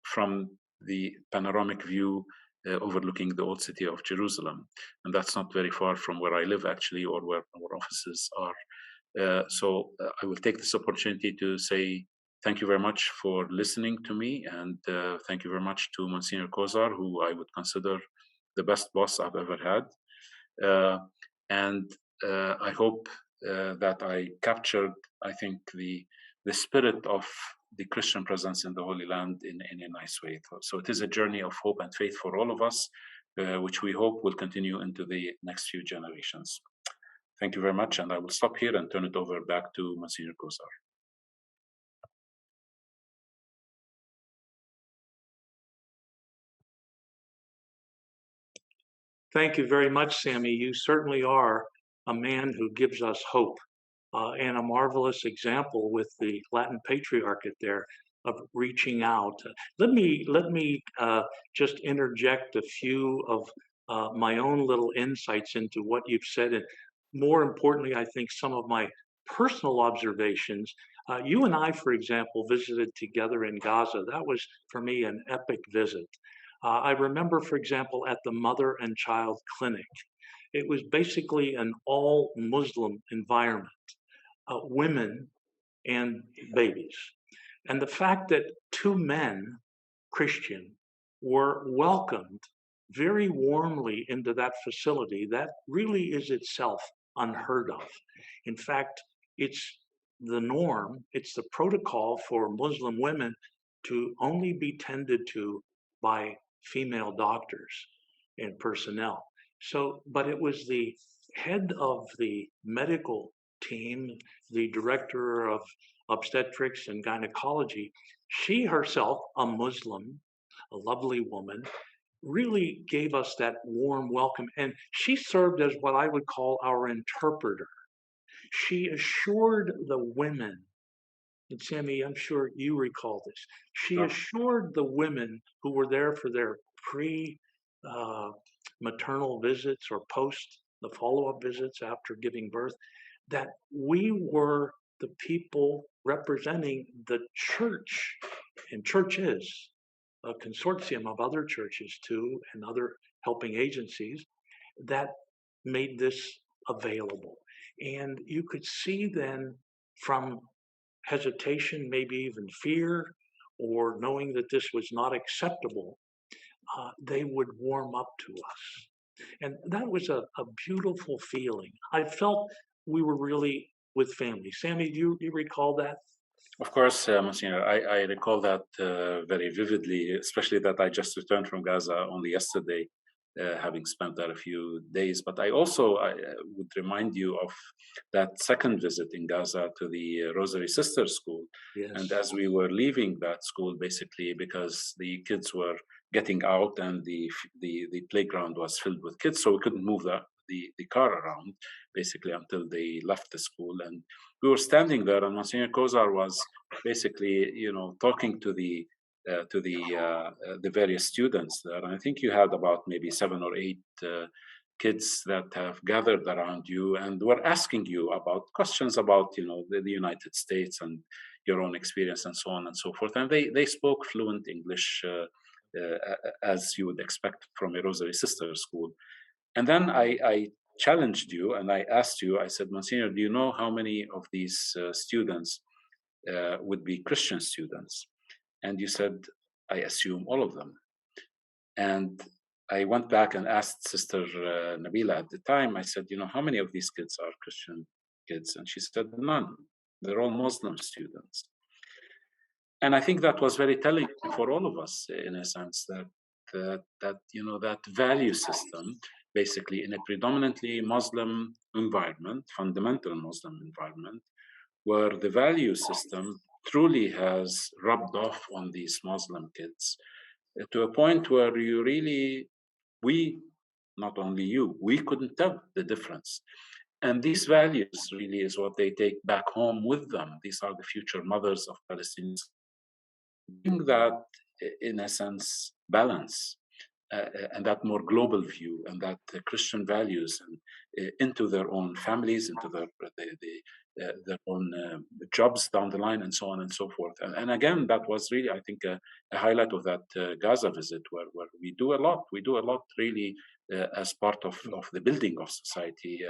from the panoramic view overlooking the old city of Jerusalem. And that's not very far from where I live, actually, or where our offices are. So I will take this opportunity to say thank you very much for listening to me, and thank you very much to Monsignor Kozar, who I would consider the best boss I've ever had. And I hope that I captured, I think, the spirit of the Christian presence in the Holy Land in a nice way. So it is a journey of hope and faith for all of us, which we hope will continue into the next few generations. Thank you very much, and I will stop here and turn it over back to Monsignor Kozar. Thank you very much, Sami. You certainly are a man who gives us hope, and a marvelous example with the Latin Patriarchate there of reaching out. Let me just interject a few of my own little insights into what you've said, and more importantly, I think some of my personal observations. You and I, for example, visited together in Gaza. That was, for me, an epic visit. I remember, for example, at the Mother and Child Clinic, it was basically an all Muslim environment, women and babies. And the fact that two men, Christian, were welcomed very warmly into that facility, that really is itself unheard of. In fact, it's the norm, it's the protocol for Muslim women to only be tended to by female doctors and personnel. So, but it was the head of the medical team, the director of obstetrics and gynecology, she herself, a Muslim, a lovely woman, really gave us that warm welcome. And she served as what I would call our interpreter. She assured the women, and Sammy, I'm sure you recall this. She assured the women who were there for their maternal visits or post the follow-up visits after giving birth that we were the people representing the church, and church is a consortium of other churches too and other helping agencies that made this available. And you could see then from hesitation, maybe even fear, or knowing that this was not acceptable, they would warm up to us. And that was a beautiful feeling. I felt we were really with family. Sammy, do you recall that? Of course, Monsignor, I recall that very vividly, especially that I just returned from Gaza only yesterday, having spent there a few days. But I would remind you of that second visit in Gaza to the Rosary Sisters School. Yes. And as we were leaving that school, basically, because the kids were getting out and the playground was filled with kids, so we couldn't move the car around, basically, until they left the school. And we were standing there, and Monsignor Kozar was basically, talking to the various students there. And I think you had about maybe 7 or 8 kids that have gathered around you and were asking you about questions about, the United States and your own experience and so on and so forth. And they spoke fluent English, as you would expect from a Rosary Sisters School. And then I challenged you and I asked you, I said, Monsignor, do you know how many of these students would be Christian students? And you said, I assume all of them. And I went back and asked Sister Nabila at the time, I said, how many of these kids are Christian kids? And she said, none. They're all Muslim students. And I think that was very telling for all of us, in a sense, that value system, basically in a predominantly Muslim environment, fundamental Muslim environment, where the value system truly has rubbed off on these Muslim kids to a point where not only you, we couldn't tell the difference. And these values really is what they take back home with them. These are the future mothers of Palestinians. Bring that, in a sense, balance and that more global view and that Christian values into their own families, into their own jobs down the line, and so on and so forth. And again, that was really, I think, a highlight of that Gaza visit, where we do a lot. We do a lot, really, as part of the building of society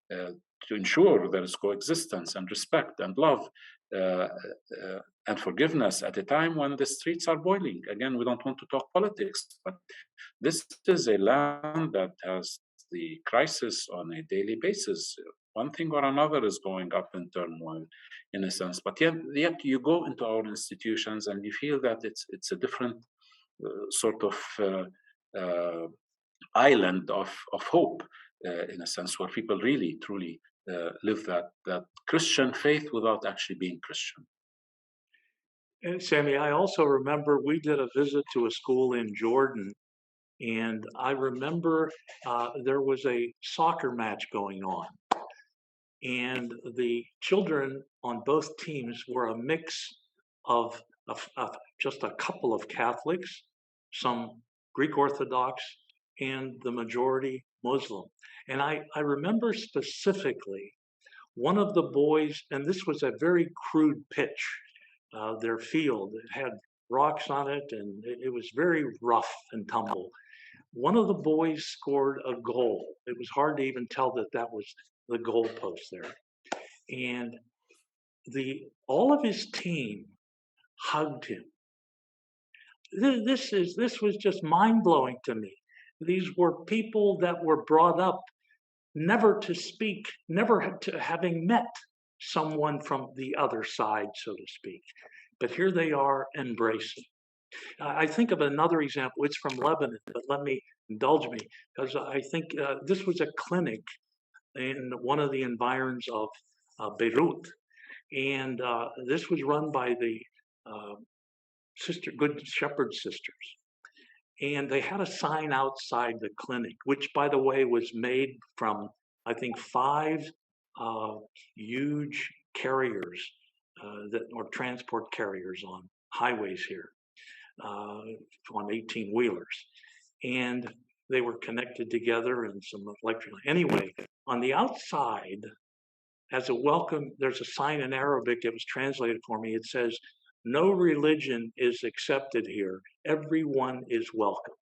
to ensure there is coexistence and respect and love and forgiveness at a time when the streets are boiling. Again, we don't want to talk politics, but this is a land that has the crisis on a daily basis. One thing or another is going up in turmoil, in a sense. But yet you go into our institutions and you feel that it's a different sort of island of hope, in a sense, where people really, truly live that Christian faith without actually being Christian. And Sammy, I also remember we did a visit to a school in Jordan, and I remember there was a soccer match going on, and the children on both teams were a mix of just a couple of Catholics, some Greek Orthodox, and the majority Muslim. And I remember specifically one of the boys, and this was a very crude pitch, their field. It had rocks on it, and it was very rough and tumble. One of the boys scored a goal. It was hard to even tell that was the goalpost there. And all of his team hugged him. This was just mind-blowing to me. These were people that were brought up never to speak, never to having met someone from the other side, so to speak. But here they are embracing. I think of another example. It's from Lebanon, but let me indulge me, because I think this was a clinic in one of the environs of Beirut. And this was run by the Good Shepherd Sisters. And they had a sign outside the clinic, which, by the way, was made from, I think, 5 huge carriers or transport carriers on highways here, on 18-wheelers. And they were connected together and some electric. Anyway, on the outside, as a welcome, there's a sign in Arabic. It was translated for me. It says, "No religion is accepted here. Everyone is welcome."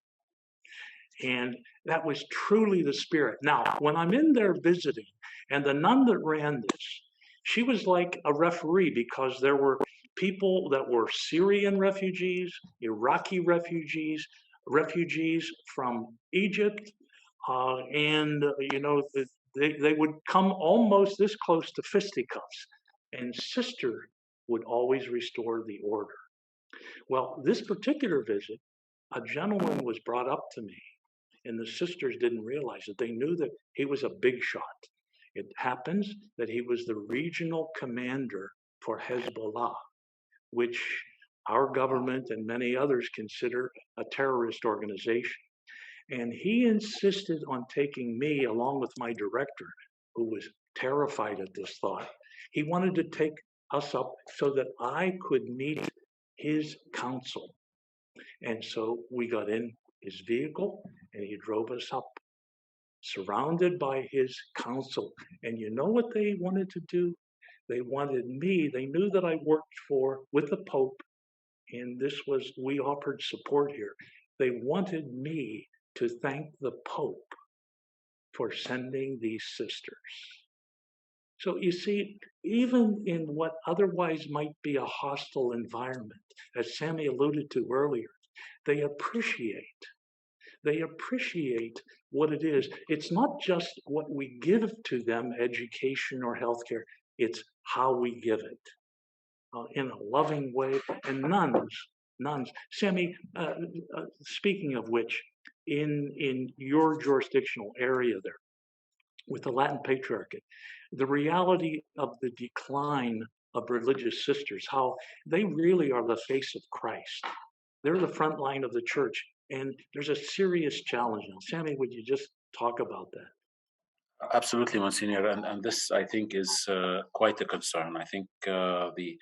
And that was truly the spirit. Now, when I'm in there visiting, and the nun that ran this, she was like a referee, because there were people that were Syrian refugees, Iraqi refugees, refugees from Egypt, and they would come almost this close to fisticuffs, and sister would always restore the order. Well, this particular visit, a gentleman was brought up to me, and the sisters didn't realize it. They knew that he was a big shot. It happens that he was the regional commander for Hezbollah, which our government and many others consider a terrorist organization. And he insisted on taking me, along with my director, who was terrified at this thought. He wanted to take us up so that I could meet his council. And so we got in his vehicle and he drove us up, surrounded by his council. And you know what they wanted to do? They wanted me. They knew that I worked with the Pope, and we offered support here. They wanted me to thank the Pope for sending these sisters. So you see, even in what otherwise might be a hostile environment, as Sami alluded to earlier, they appreciate what it is. It's not just what we give to them, education or healthcare, it's how we give it in a loving way. And nuns. Sami, speaking of which, in your jurisdictional area there, with the Latin Patriarchate, the reality of the decline of religious sisters, how they really are the face of Christ. They're the front line of the church, and there's a serious challenge now. Sami, would you just talk about that? Absolutely, Monsignor, and this, I think, is quite a concern. I think the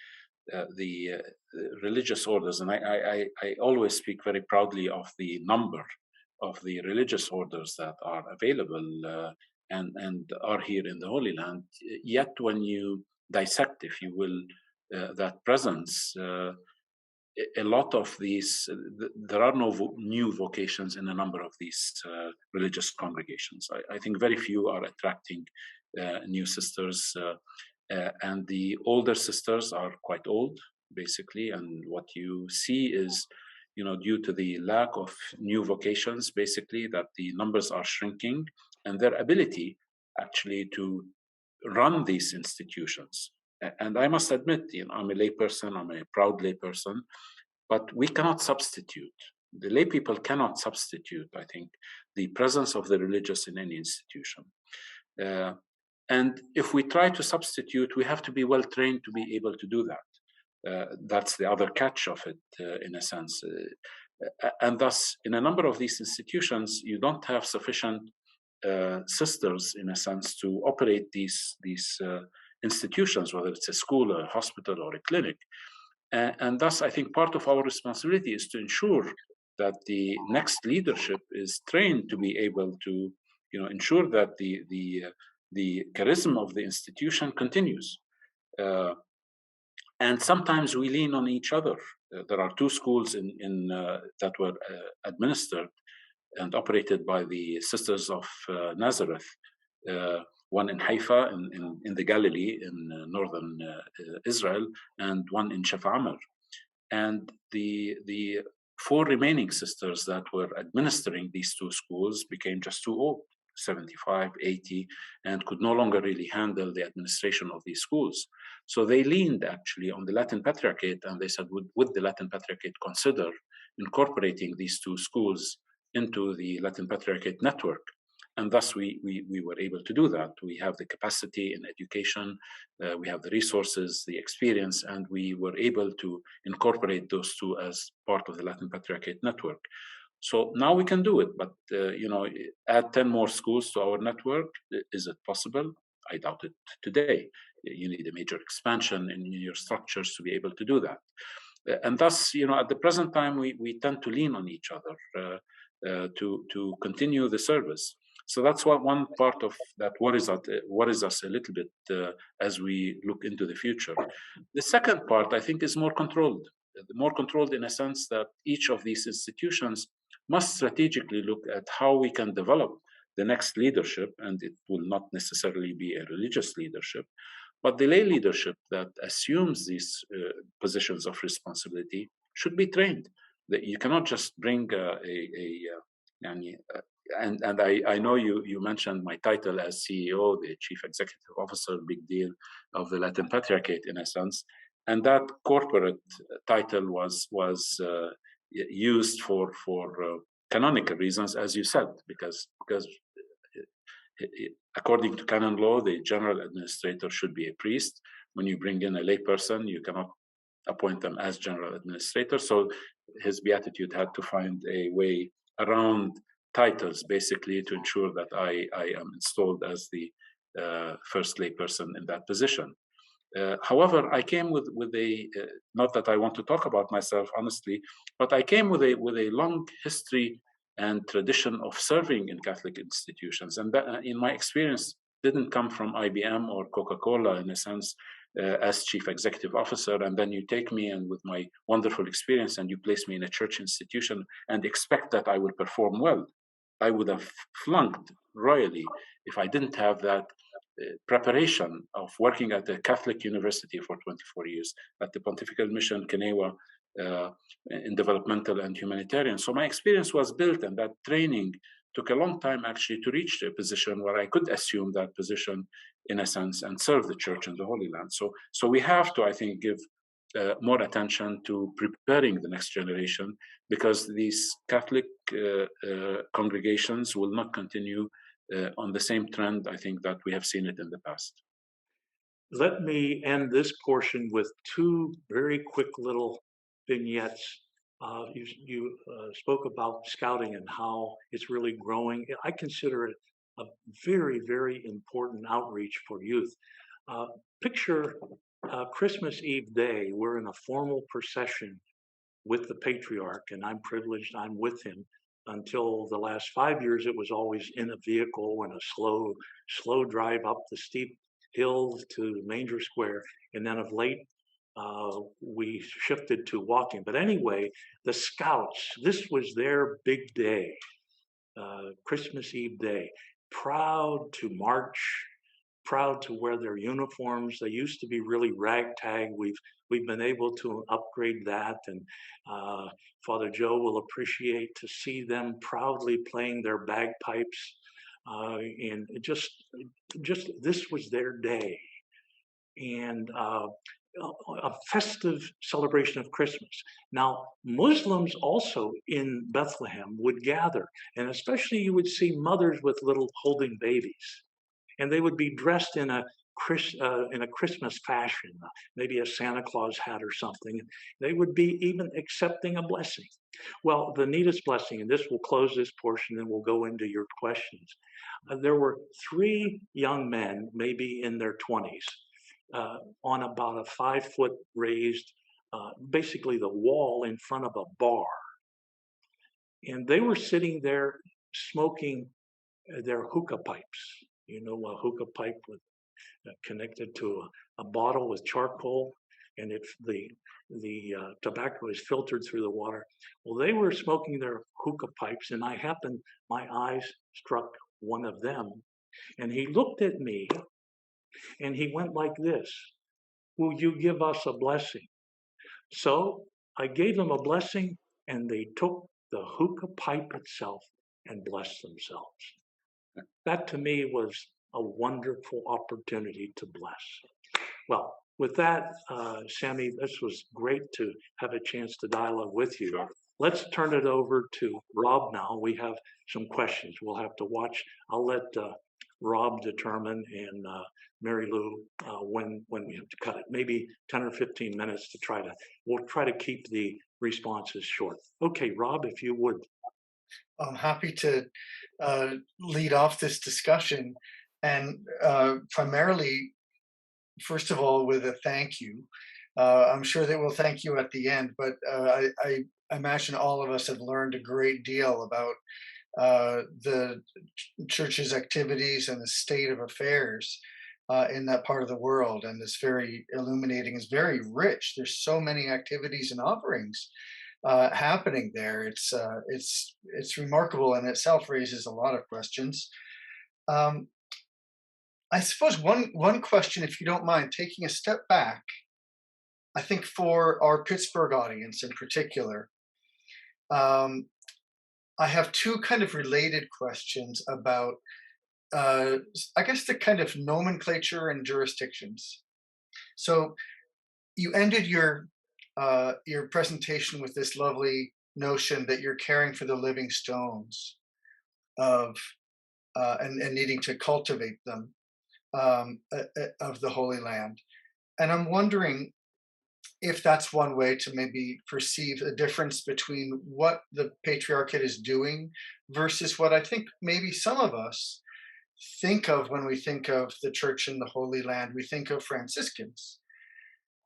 religious orders, and I always speak very proudly of the number of the religious orders that are available and are here in the Holy Land. Yet when you dissect, if you will, that presence, a lot of these, there are no new vocations in a number of these religious congregations. I think very few are attracting new sisters, and the older sisters are quite old, basically. And what you see is, due to the lack of new vocations, basically, that the numbers are shrinking, and their ability actually to run these institutions. And I must admit, I'm a layperson, I'm a proud layperson, but we cannot substitute. The lay people cannot substitute, I think, the presence of the religious in any institution. And if we try to substitute, we have to be well trained to be able to do that. That's the other catch of it, in a sense. And thus, in a number of these institutions, you don't have sufficient sisters, in a sense, to operate these institutions, whether it's a school, a hospital, or a clinic. And thus, I think part of our responsibility is to ensure that the next leadership is trained to be able to, ensure that the charisma of the institution continues. And sometimes we lean on each other. There are 2 schools that were administered and operated by the Sisters of Nazareth, one in Haifa in the Galilee in northern Israel, and one in Shafa'amr. And the 4 remaining sisters that were administering these 2 schools became just too old. 75, 80, and could no longer really handle the administration of these schools. So they leaned actually on the Latin Patriarchate, and they said, would the Latin Patriarchate consider incorporating these two schools into the Latin Patriarchate network? And thus we were able to do that. We have the capacity in education, we have the resources, the experience, and we were able to incorporate those two as part of the Latin Patriarchate network. So now we can do it, but add 10 more schools to our network. Is it possible? I doubt it today. You need a major expansion in your structures to be able to do that. And thus, at the present time, we tend to lean on each other to continue the service. So that's one part of that worries us a little bit as we look into the future. The second part, I think, is more controlled. More controlled in a sense that each of these institutions must strategically look at how we can develop the next leadership, and it will not necessarily be a religious leadership, but the lay leadership that assumes these positions of responsibility should be trained. That you cannot just bring and I know you mentioned my title as CEO, the Chief Executive Officer, big deal, of the Latin Patriarchate in a sense, and that corporate title was used for canonical reasons, as you said, because according to canon law, the general administrator should be a priest. When you bring in a layperson, you cannot appoint them as general administrator. So his beatitude had to find a way around titles, basically, to ensure that I am installed as the first layperson in that position. However, I came with a not that I want to talk about myself honestly, but I came with a long history and tradition of serving in Catholic institutions, and that, in my experience, didn't come from IBM or Coca-Cola in a sense as chief executive officer, and then you take me and with my wonderful experience and you place me in a church institution and expect that I will perform well. I would have flunked royally if I didn't have that preparation of working at the Catholic University for 24 years, at the Pontifical Mission Kenewa in developmental and humanitarian. So my experience was built, and that training took a long time actually to reach a position where I could assume that position in a sense and serve the church in the Holy Land. So we have to, I think, give more attention to preparing the next generation, because these Catholic congregations will not continue on the same trend, I think, that we have seen it in the past. Let me end this portion with two very quick little vignettes. You spoke about scouting and how it's really growing. I consider it a very, very important outreach for youth. Picture Christmas Eve day. We're in a formal procession with the patriarch, and I'm privileged, I'm with him. Until the last 5 years, it was always in a vehicle and a slow drive up the steep hill to Manger Square. And then of late, we shifted to walking. But anyway, the scouts, this was their big day, Christmas Eve day, proud to march, proud to wear their uniforms. They used to be really ragtag. We've been able to upgrade that, and Father Joe will appreciate to see them proudly playing their bagpipes. And it just this was their day, and a festive celebration of Christmas. Now, Muslims also in Bethlehem would gather, and especially you would see mothers with little holding babies, and they would be dressed in a Christmas fashion, maybe a Santa Claus hat or something. They would be even accepting a blessing. Well, the neatest blessing, and this will close this portion, and we'll go into your questions. There were 3 young men, maybe in their 20s, on about a 5-foot raised, basically the wall in front of a bar. And they were sitting there smoking their hookah pipes. You know, a hookah pipe with connected to a bottle with charcoal, and the tobacco is filtered through the water. Well, they were smoking their hookah pipes, and my eyes struck one of them, and he looked at me, and he went like this: "Will you give us a blessing?" So I gave them a blessing, and they took the hookah pipe itself and blessed themselves. That to me was a wonderful opportunity to bless. Well, with that, Sami, this was great to have a chance to dialogue with you. Sure. Let's turn it over to Rob now. We have some questions. We'll have to watch. I'll let Rob determine and Mary Lou when we have to cut it. Maybe 10 or 15 minutes to we'll try to keep the responses short. Okay, Rob, if you would. I'm happy to lead off this discussion, and primarily, first of all, with a thank you. I'm sure that we'll thank you at the end, but I imagine all of us have learned a great deal about the church's activities and the state of affairs in that part of the world. And it's very illuminating, it's very rich. There's so many activities and offerings happening there. It's remarkable, and itself raises a lot of questions. I suppose one question, if you don't mind, taking a step back, I think for our Pittsburgh audience in particular, I have two kind of related questions about, I guess, the kind of nomenclature and jurisdictions. So you ended your presentation with this lovely notion that you're caring for the living stones of and needing to cultivate them of the Holy Land. And I'm wondering if that's one way to maybe perceive a difference between what the Patriarchate is doing versus what I think maybe some of us think of when we think of the Church in the Holy Land. We think of Franciscans.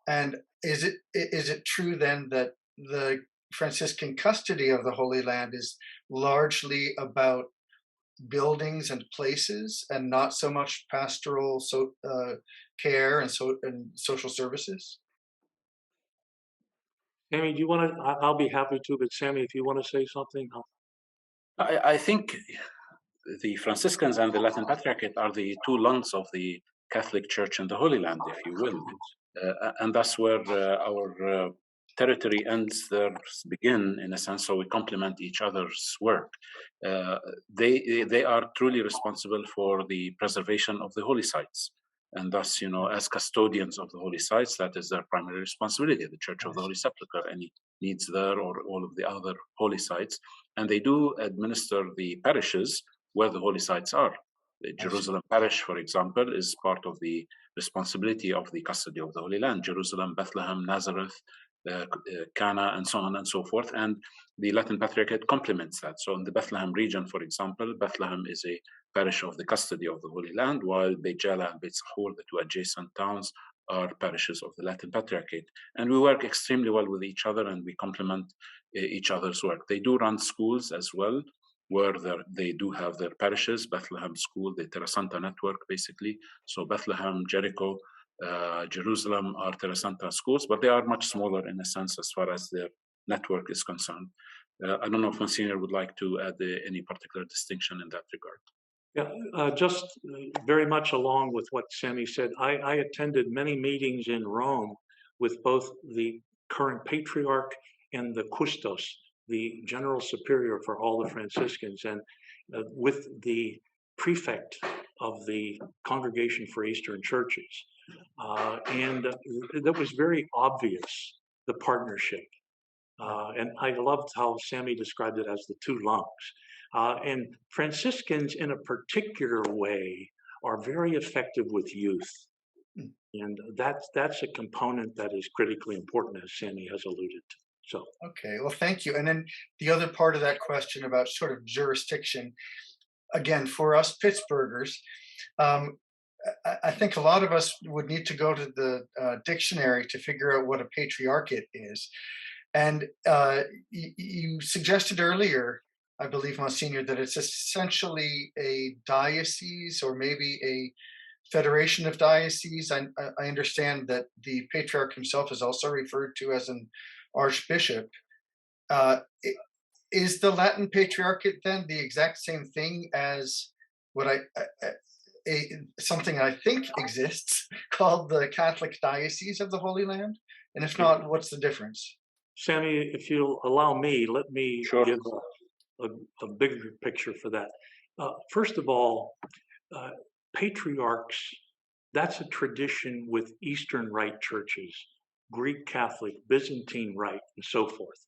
And is it true then that the Franciscan custody of the Holy Land is largely about buildings and places, and not so much pastoral care and social services? Sami, do you want to? I'll be happy to, but Sami, if you want to say something. I think the Franciscans and the Latin Patriarchate are the two lungs of the Catholic Church in the Holy Land, if you will. And that's where our territory ends, theirs begin, in a sense, so we complement each other's work. They are truly responsible for the preservation of the holy sites. And thus, as custodians of the holy sites, that is their primary responsibility, the Church of the Holy Sepulchre, any needs there or all of the other holy sites. And they do administer the parishes where the holy sites are. The Jerusalem parish, for example, is part of the responsibility of the custody of the Holy Land. Jerusalem, Bethlehem, Nazareth, Cana, and so on and so forth. And the Latin Patriarchate complements that. So in the Bethlehem region, for example, Bethlehem is a parish of the custody of the Holy Land, while Beit Jala and Beit Sahur, the two adjacent towns, are parishes of the Latin Patriarchate. And we work extremely well with each other, and we complement each other's work. They do run schools as well, where they do have their parishes, Bethlehem School, the Terra Santa network, basically. So Bethlehem, Jericho, Jerusalem are Terra Santa schools, but they are much smaller in a sense as far as their network is concerned. I don't know if Monsignor would like to add any particular distinction in that regard. Yeah, just very much along with what Sami said, I attended many meetings in Rome with both the current patriarch and the custos, the general superior for all the Franciscans, and with the prefect of the Congregation for Eastern Churches. And that was very obvious, the partnership. And I loved how Sami described it as the two lungs. And Franciscans, in a particular way, are very effective with youth. And that's a component that is critically important, as Sami has alluded to. So, okay, well, thank you. And then the other part of that question about sort of jurisdiction, again, for us Pittsburghers, I think a lot of us would need to go to the dictionary to figure out what a patriarchate is. And you suggested earlier, I believe, Monsignor, that it's essentially a diocese or maybe a federation of dioceses. I understand that the patriarch himself is also referred to as an archbishop. Is the Latin Patriarchate then the exact same thing as what something I think exists called the Catholic Diocese of the Holy Land? And if not, what's the difference? Sami, if you'll allow me, let me give a bigger picture for that. First of all, patriarchs, that's a tradition with Eastern Rite churches, Greek Catholic, Byzantine Rite, and so forth.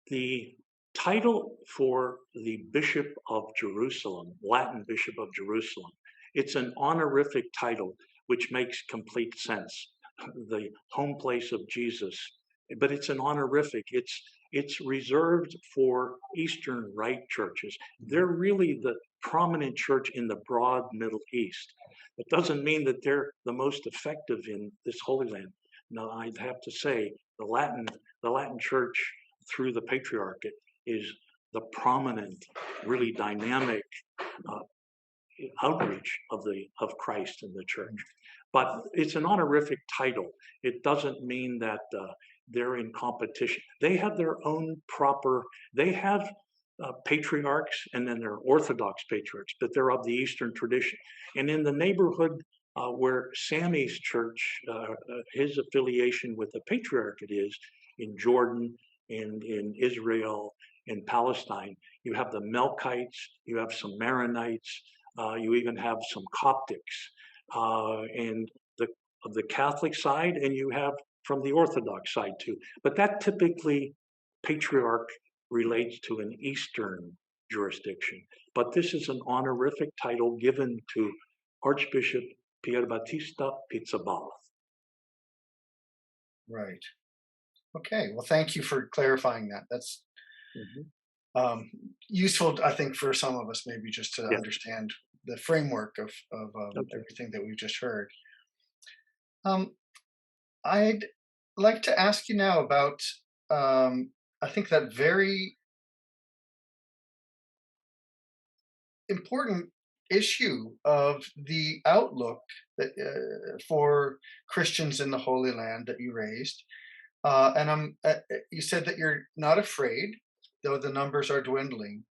The title for the Bishop of Jerusalem, Latin Bishop of Jerusalem, it's an honorific title, which makes complete sense. The home place of Jesus, but it's an honorific. It's reserved for Eastern Rite churches. They're really the prominent church in the broad Middle East. It doesn't mean that they're the most effective in this Holy Land. No, I'd have to say the Latin Church through the Patriarchate is the prominent, really dynamic outreach of Christ in the church. But it's an honorific title. It doesn't mean that they're in competition. They have their own proper, they have patriarchs, and then they're Orthodox patriarchs, but they're of the Eastern tradition. And in the neighborhood where Sammy's church, his affiliation with the Patriarchate is, in Jordan, in Israel, in Palestine, you have the Melkites, you have some Maronites, you even have some Coptics, and of the Catholic side, and you have from the Orthodox side too. But that typically, patriarch relates to an Eastern jurisdiction. But this is an honorific title given to Archbishop Pierbattista Pizzaballa. Right. Okay. Well, thank you for clarifying that. That's useful, I think, for some of us, maybe just to understand the framework of everything that we've just heard. I'd like to ask you now about, I think, that very important issue of the outlook that, for Christians in the Holy Land that you raised. And you said that you're not afraid, though the numbers are dwindling.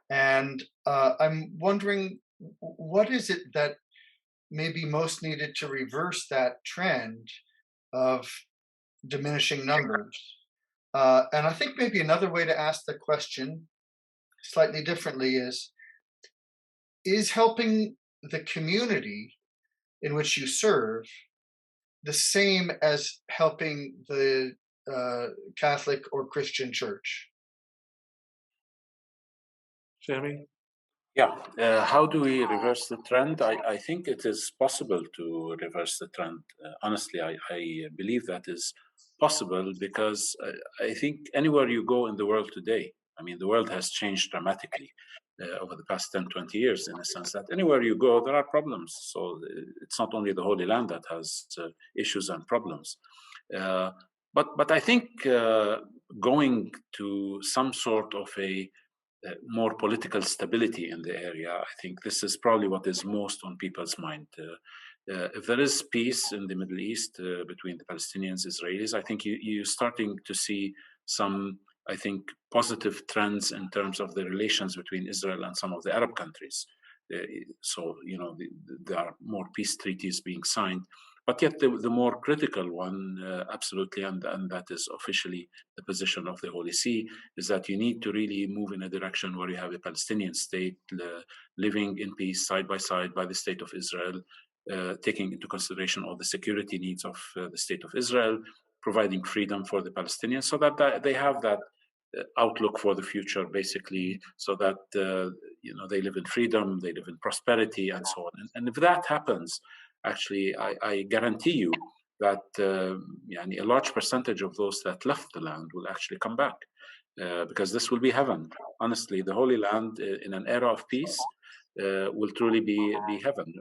And I'm wondering, what is it that may be most needed to reverse that trend of diminishing numbers? And I think maybe another way to ask the question slightly differently is helping the community in which you serve the same as helping the Catholic or Christian church? Sammy? Yeah, how do we reverse the trend? I think it is possible to reverse the trend. Honestly, I believe that is possible because I think anywhere you go in the world today, I mean, the world has changed dramatically over the past 10, 20 years, in a sense that anywhere you go, there are problems. So it's not only the Holy Land that has issues and problems. But I think going to some sort of a more political stability in the area, I think this is probably what is most on people's mind. If there is peace in the Middle East between the Palestinians, Israelis, I think you're starting to see some, I think, positive trends in terms of the relations between Israel and some of the Arab countries. So, you know, there are more peace treaties being signed. But yet the more critical one, absolutely, and that is officially the position of the Holy See, is that you need to really move in a direction where you have a Palestinian state living in peace side by side by the state of Israel, taking into consideration all the security needs of the state of Israel, providing freedom for the Palestinians so that they have that outlook for the future, basically, so that you know, they live in freedom, they live in prosperity, and so on. And if that happens, actually, I guarantee you that a large percentage of those that left the land will actually come back, because this will be heaven. Honestly, the Holy Land in an era of peace will truly be heaven.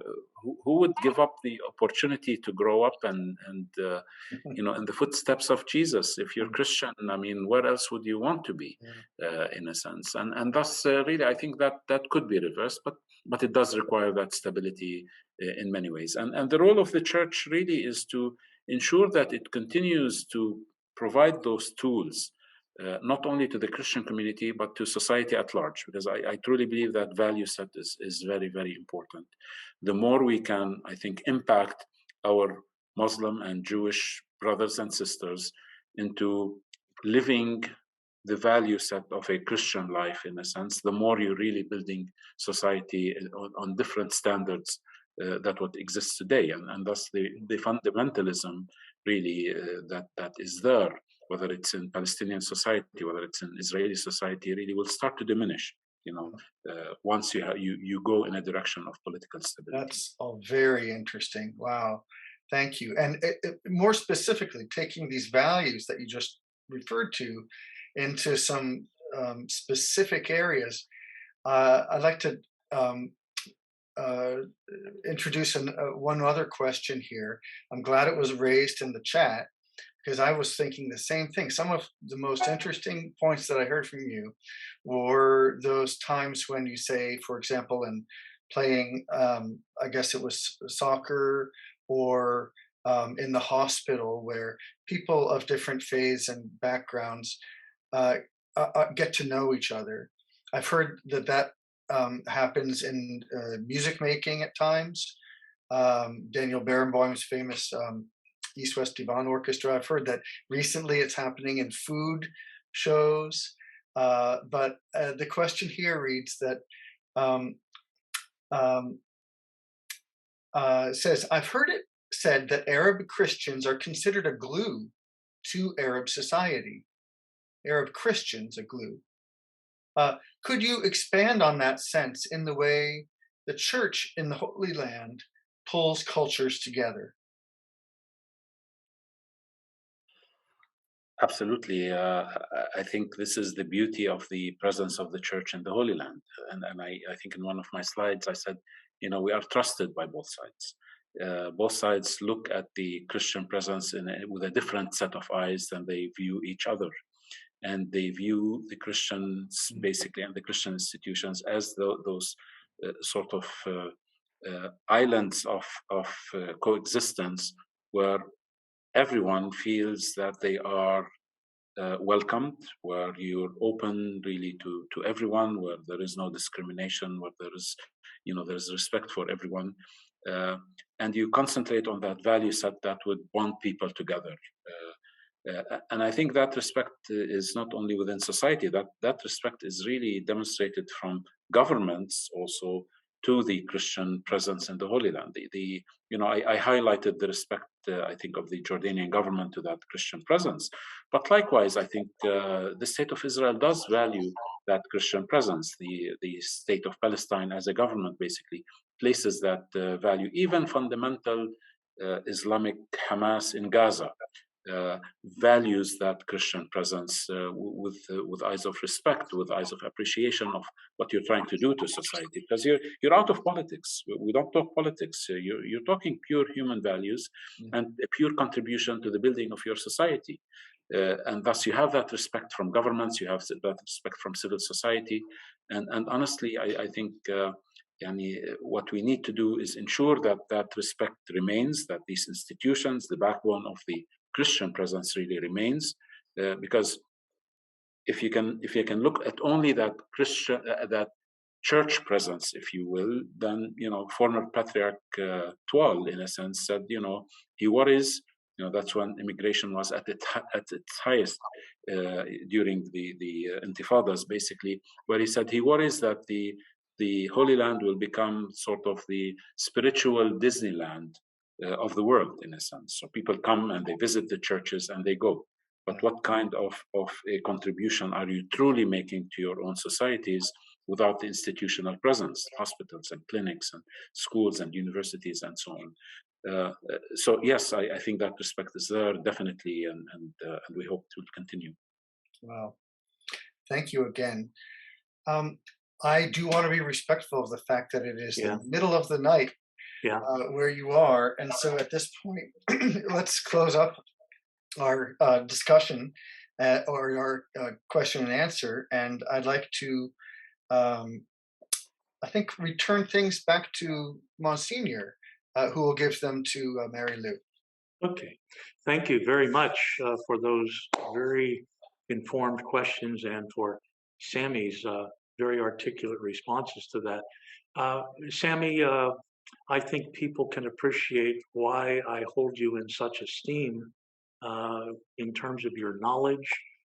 Who would give up the opportunity to grow up and you know, in the footsteps of Jesus? If you're Christian, I mean, where else would you want to be, in a sense? And thus, really, I think that could be reversed, but it does require that stability in many ways. And the role of the church really is to ensure that it continues to provide those tools, not only to the Christian community, but to society at large, because I truly believe that value set is very, very important. The more we can, I think, impact our Muslim and Jewish brothers and sisters into living the value set of a Christian life, in a sense, the more you're really building society on different standards that what exists today, and thus the fundamentalism really that is there, whether it's in Palestinian society, whether it's in Israeli society, really will start to diminish. Once you go in a direction of political stability. That's all very interesting. Wow. Thank you. And more specifically, taking these values that you just referred to into some specific areas, I'd like to uh, introduce one other question here. I'm glad it was raised in the chat because I was thinking the same thing. Some of the most interesting points that I heard from you were those times when you say, for example, in playing, I guess it was soccer, or in the hospital, where people of different faiths and backgrounds get to know each other. I've heard that happens in music making at times. Daniel Barenboim's famous East-West Divan Orchestra. I've heard that recently it's happening in food shows. But the question here reads that says, I've heard it said that Arab Christians are considered a glue to Arab society. Arab Christians, a glue. Could you expand on that sense in the way the church in the Holy Land pulls cultures together? Absolutely. I think this is the beauty of the presence of the church in the Holy Land. And I think in one of my slides, I said, we are trusted by both sides. Both sides look at the Christian presence with a different set of eyes than they view each other. And they view the Christians, basically, and the Christian institutions as those sort of islands of coexistence, where everyone feels that they are welcomed, where you're open really to everyone, where there is no discrimination, where there is respect for everyone, and you concentrate on that value set that would bond people together. And I think that respect is not only within society, that respect is really demonstrated from governments also to the Christian presence in the Holy Land. I highlighted the respect, I think, of the Jordanian government to that Christian presence. But likewise, I think the state of Israel does value that Christian presence. The state of Palestine as a government basically places that value. Even fundamental Islamic Hamas in Gaza values that Christian presence with eyes of respect, with eyes of appreciation of what you're trying to do to society. Because you're out of politics. We don't talk politics. You're talking pure human values and a pure contribution to the building of your society. And thus you have that respect from governments, you have that respect from civil society. And honestly, I think what we need to do is ensure that respect remains, that these institutions, the backbone of the Christian presence, really remains, because if you can look at only that Christian that church presence, if you will, then former Patriarch Tual, in a sense, said he worries. That's when immigration was at its highest during the Intifadas, basically, where he said he worries that the Holy Land will become sort of the spiritual Disneyland of the world, in a sense. So people come and they visit the churches and they go. But what kind of a contribution are you truly making to your own societies without the institutional presence, hospitals and clinics and schools and universities and so on? So yes, I think that respect is there, definitely, and we hope to continue. Wow. Thank you again. I do want to be respectful of the fact that it is the middle of the night where you are. And so at this point, let's close up our discussion or our question and answer. And I'd like to, I think, return things back to Monsignor, who will give them to Mary Lou. Okay. Thank you very much for those very informed questions and for Sammy's very articulate responses to that. Sammy, I think people can appreciate why I hold you in such esteem in terms of your knowledge,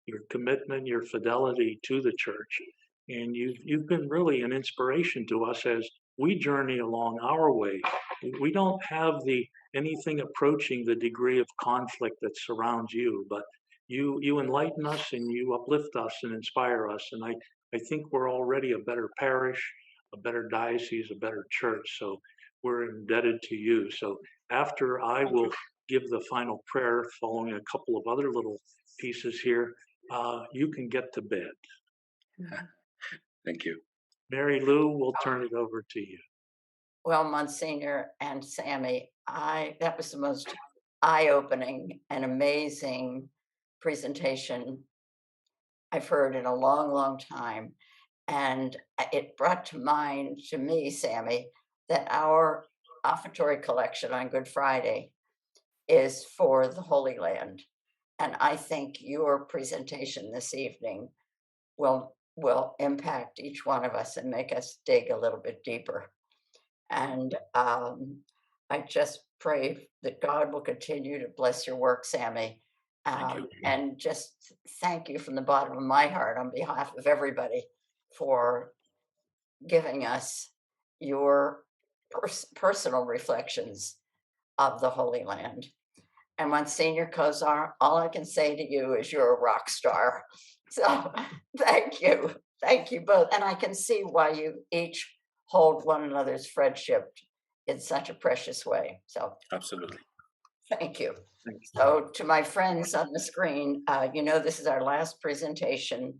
your commitment, your fidelity to the church. And you've been really an inspiration to us as we journey along our way. We don't have anything approaching the degree of conflict that surrounds you, but you enlighten us and you uplift us and inspire us. And I think we're already a better parish, a better diocese, a better church. So we're indebted to you. So after I will give the final prayer following a couple of other little pieces here, you can get to bed. Thank you. Mary Lou, we'll turn it over to you. Well, Monsignor and Sammy, that was the most eye-opening and amazing presentation I've heard in a long, long time. And it brought to mind to me, Sammy, that our offertory collection on Good Friday is for the Holy Land. And I think your presentation this evening will impact each one of us and make us dig a little bit deeper. And I just pray that God will continue to bless your work, Sammy. Thank you. And just thank you from the bottom of my heart on behalf of everybody for giving us your personal reflections of the Holy Land. And Monsignor Kozar, all I can say to you is you're a rock star. So thank you. Thank you both. And I can see why you each hold one another's friendship in such a precious way. So Absolutely. thank you. Thank you. So to my friends on the screen, this is our last presentation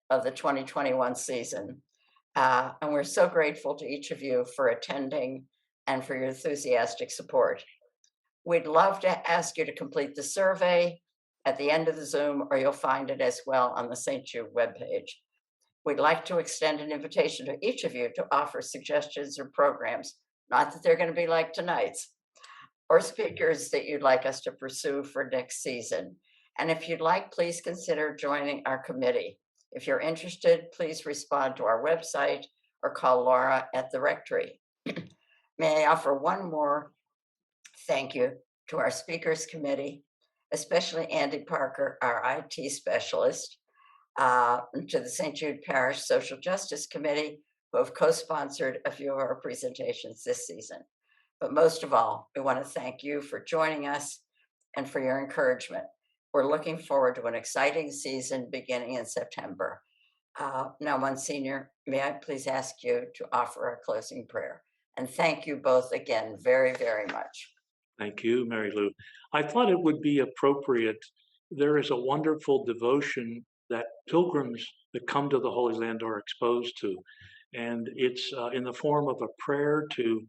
of the 2021 season. And we're so grateful to each of you for attending and for your enthusiastic support. We'd love to ask you to complete the survey at the end of the Zoom, or you'll find it as well on the St. Jude webpage. We'd like to extend an invitation to each of you to offer suggestions or programs, not that they're going to be like tonight's, or speakers that you'd like us to pursue for next season. And if you'd like, please consider joining our committee. If you're interested, please respond to our website or call Laura at the rectory. May I offer one more thank you to our speakers committee, especially Andy Parker, our IT specialist, to the St. Jude Parish Social Justice Committee, who have co-sponsored a few of our presentations this season. But most of all, we want to thank you for joining us and for your encouragement. We're looking forward to an exciting season beginning in September. Now, Monsignor, may I please ask you to offer our closing prayer? And thank you both again very, very much. Thank you, Mary Lou. I thought it would be appropriate. There is a wonderful devotion that pilgrims that come to the Holy Land are exposed to. And it's in the form of a prayer to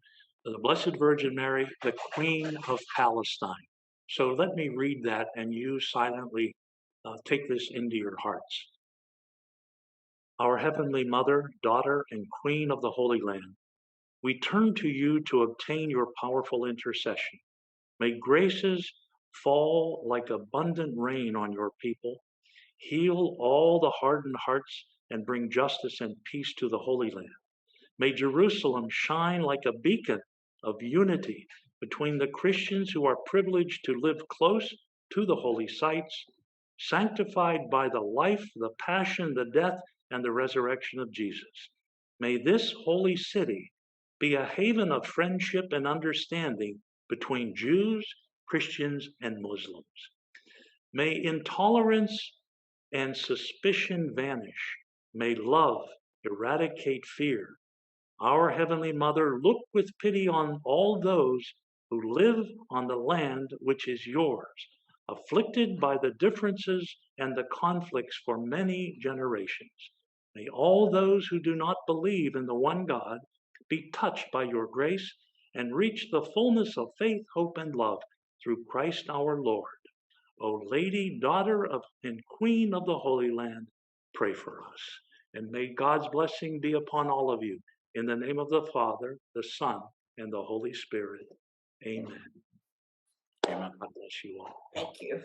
the Blessed Virgin Mary, the Queen of Palestine. So let me read that and you silently take this into your hearts. Our Heavenly Mother, Daughter, and Queen of the Holy Land, we turn to you to obtain your powerful intercession. May graces fall like abundant rain on your people, heal all the hardened hearts, and bring justice and peace to the Holy Land. May Jerusalem shine like a beacon of unity between the Christians who are privileged to live close to the holy sites, sanctified by the life, the passion, the death, and the resurrection of Jesus. May this holy city be a haven of friendship and understanding between Jews, Christians, and Muslims. May intolerance and suspicion vanish. May love eradicate fear. Our Heavenly Mother, look with pity on all those who live on the land which is yours, afflicted by the differences and the conflicts for many generations. May all those who do not believe in the one God be touched by your grace and reach the fullness of faith, hope, and love through Christ our Lord. O Lady, Daughter of and Queen of the Holy Land, pray for us. And may God's blessing be upon all of you. In the name of the Father, the Son, and the Holy Spirit. Amen. Amen. God bless you all. Thank you.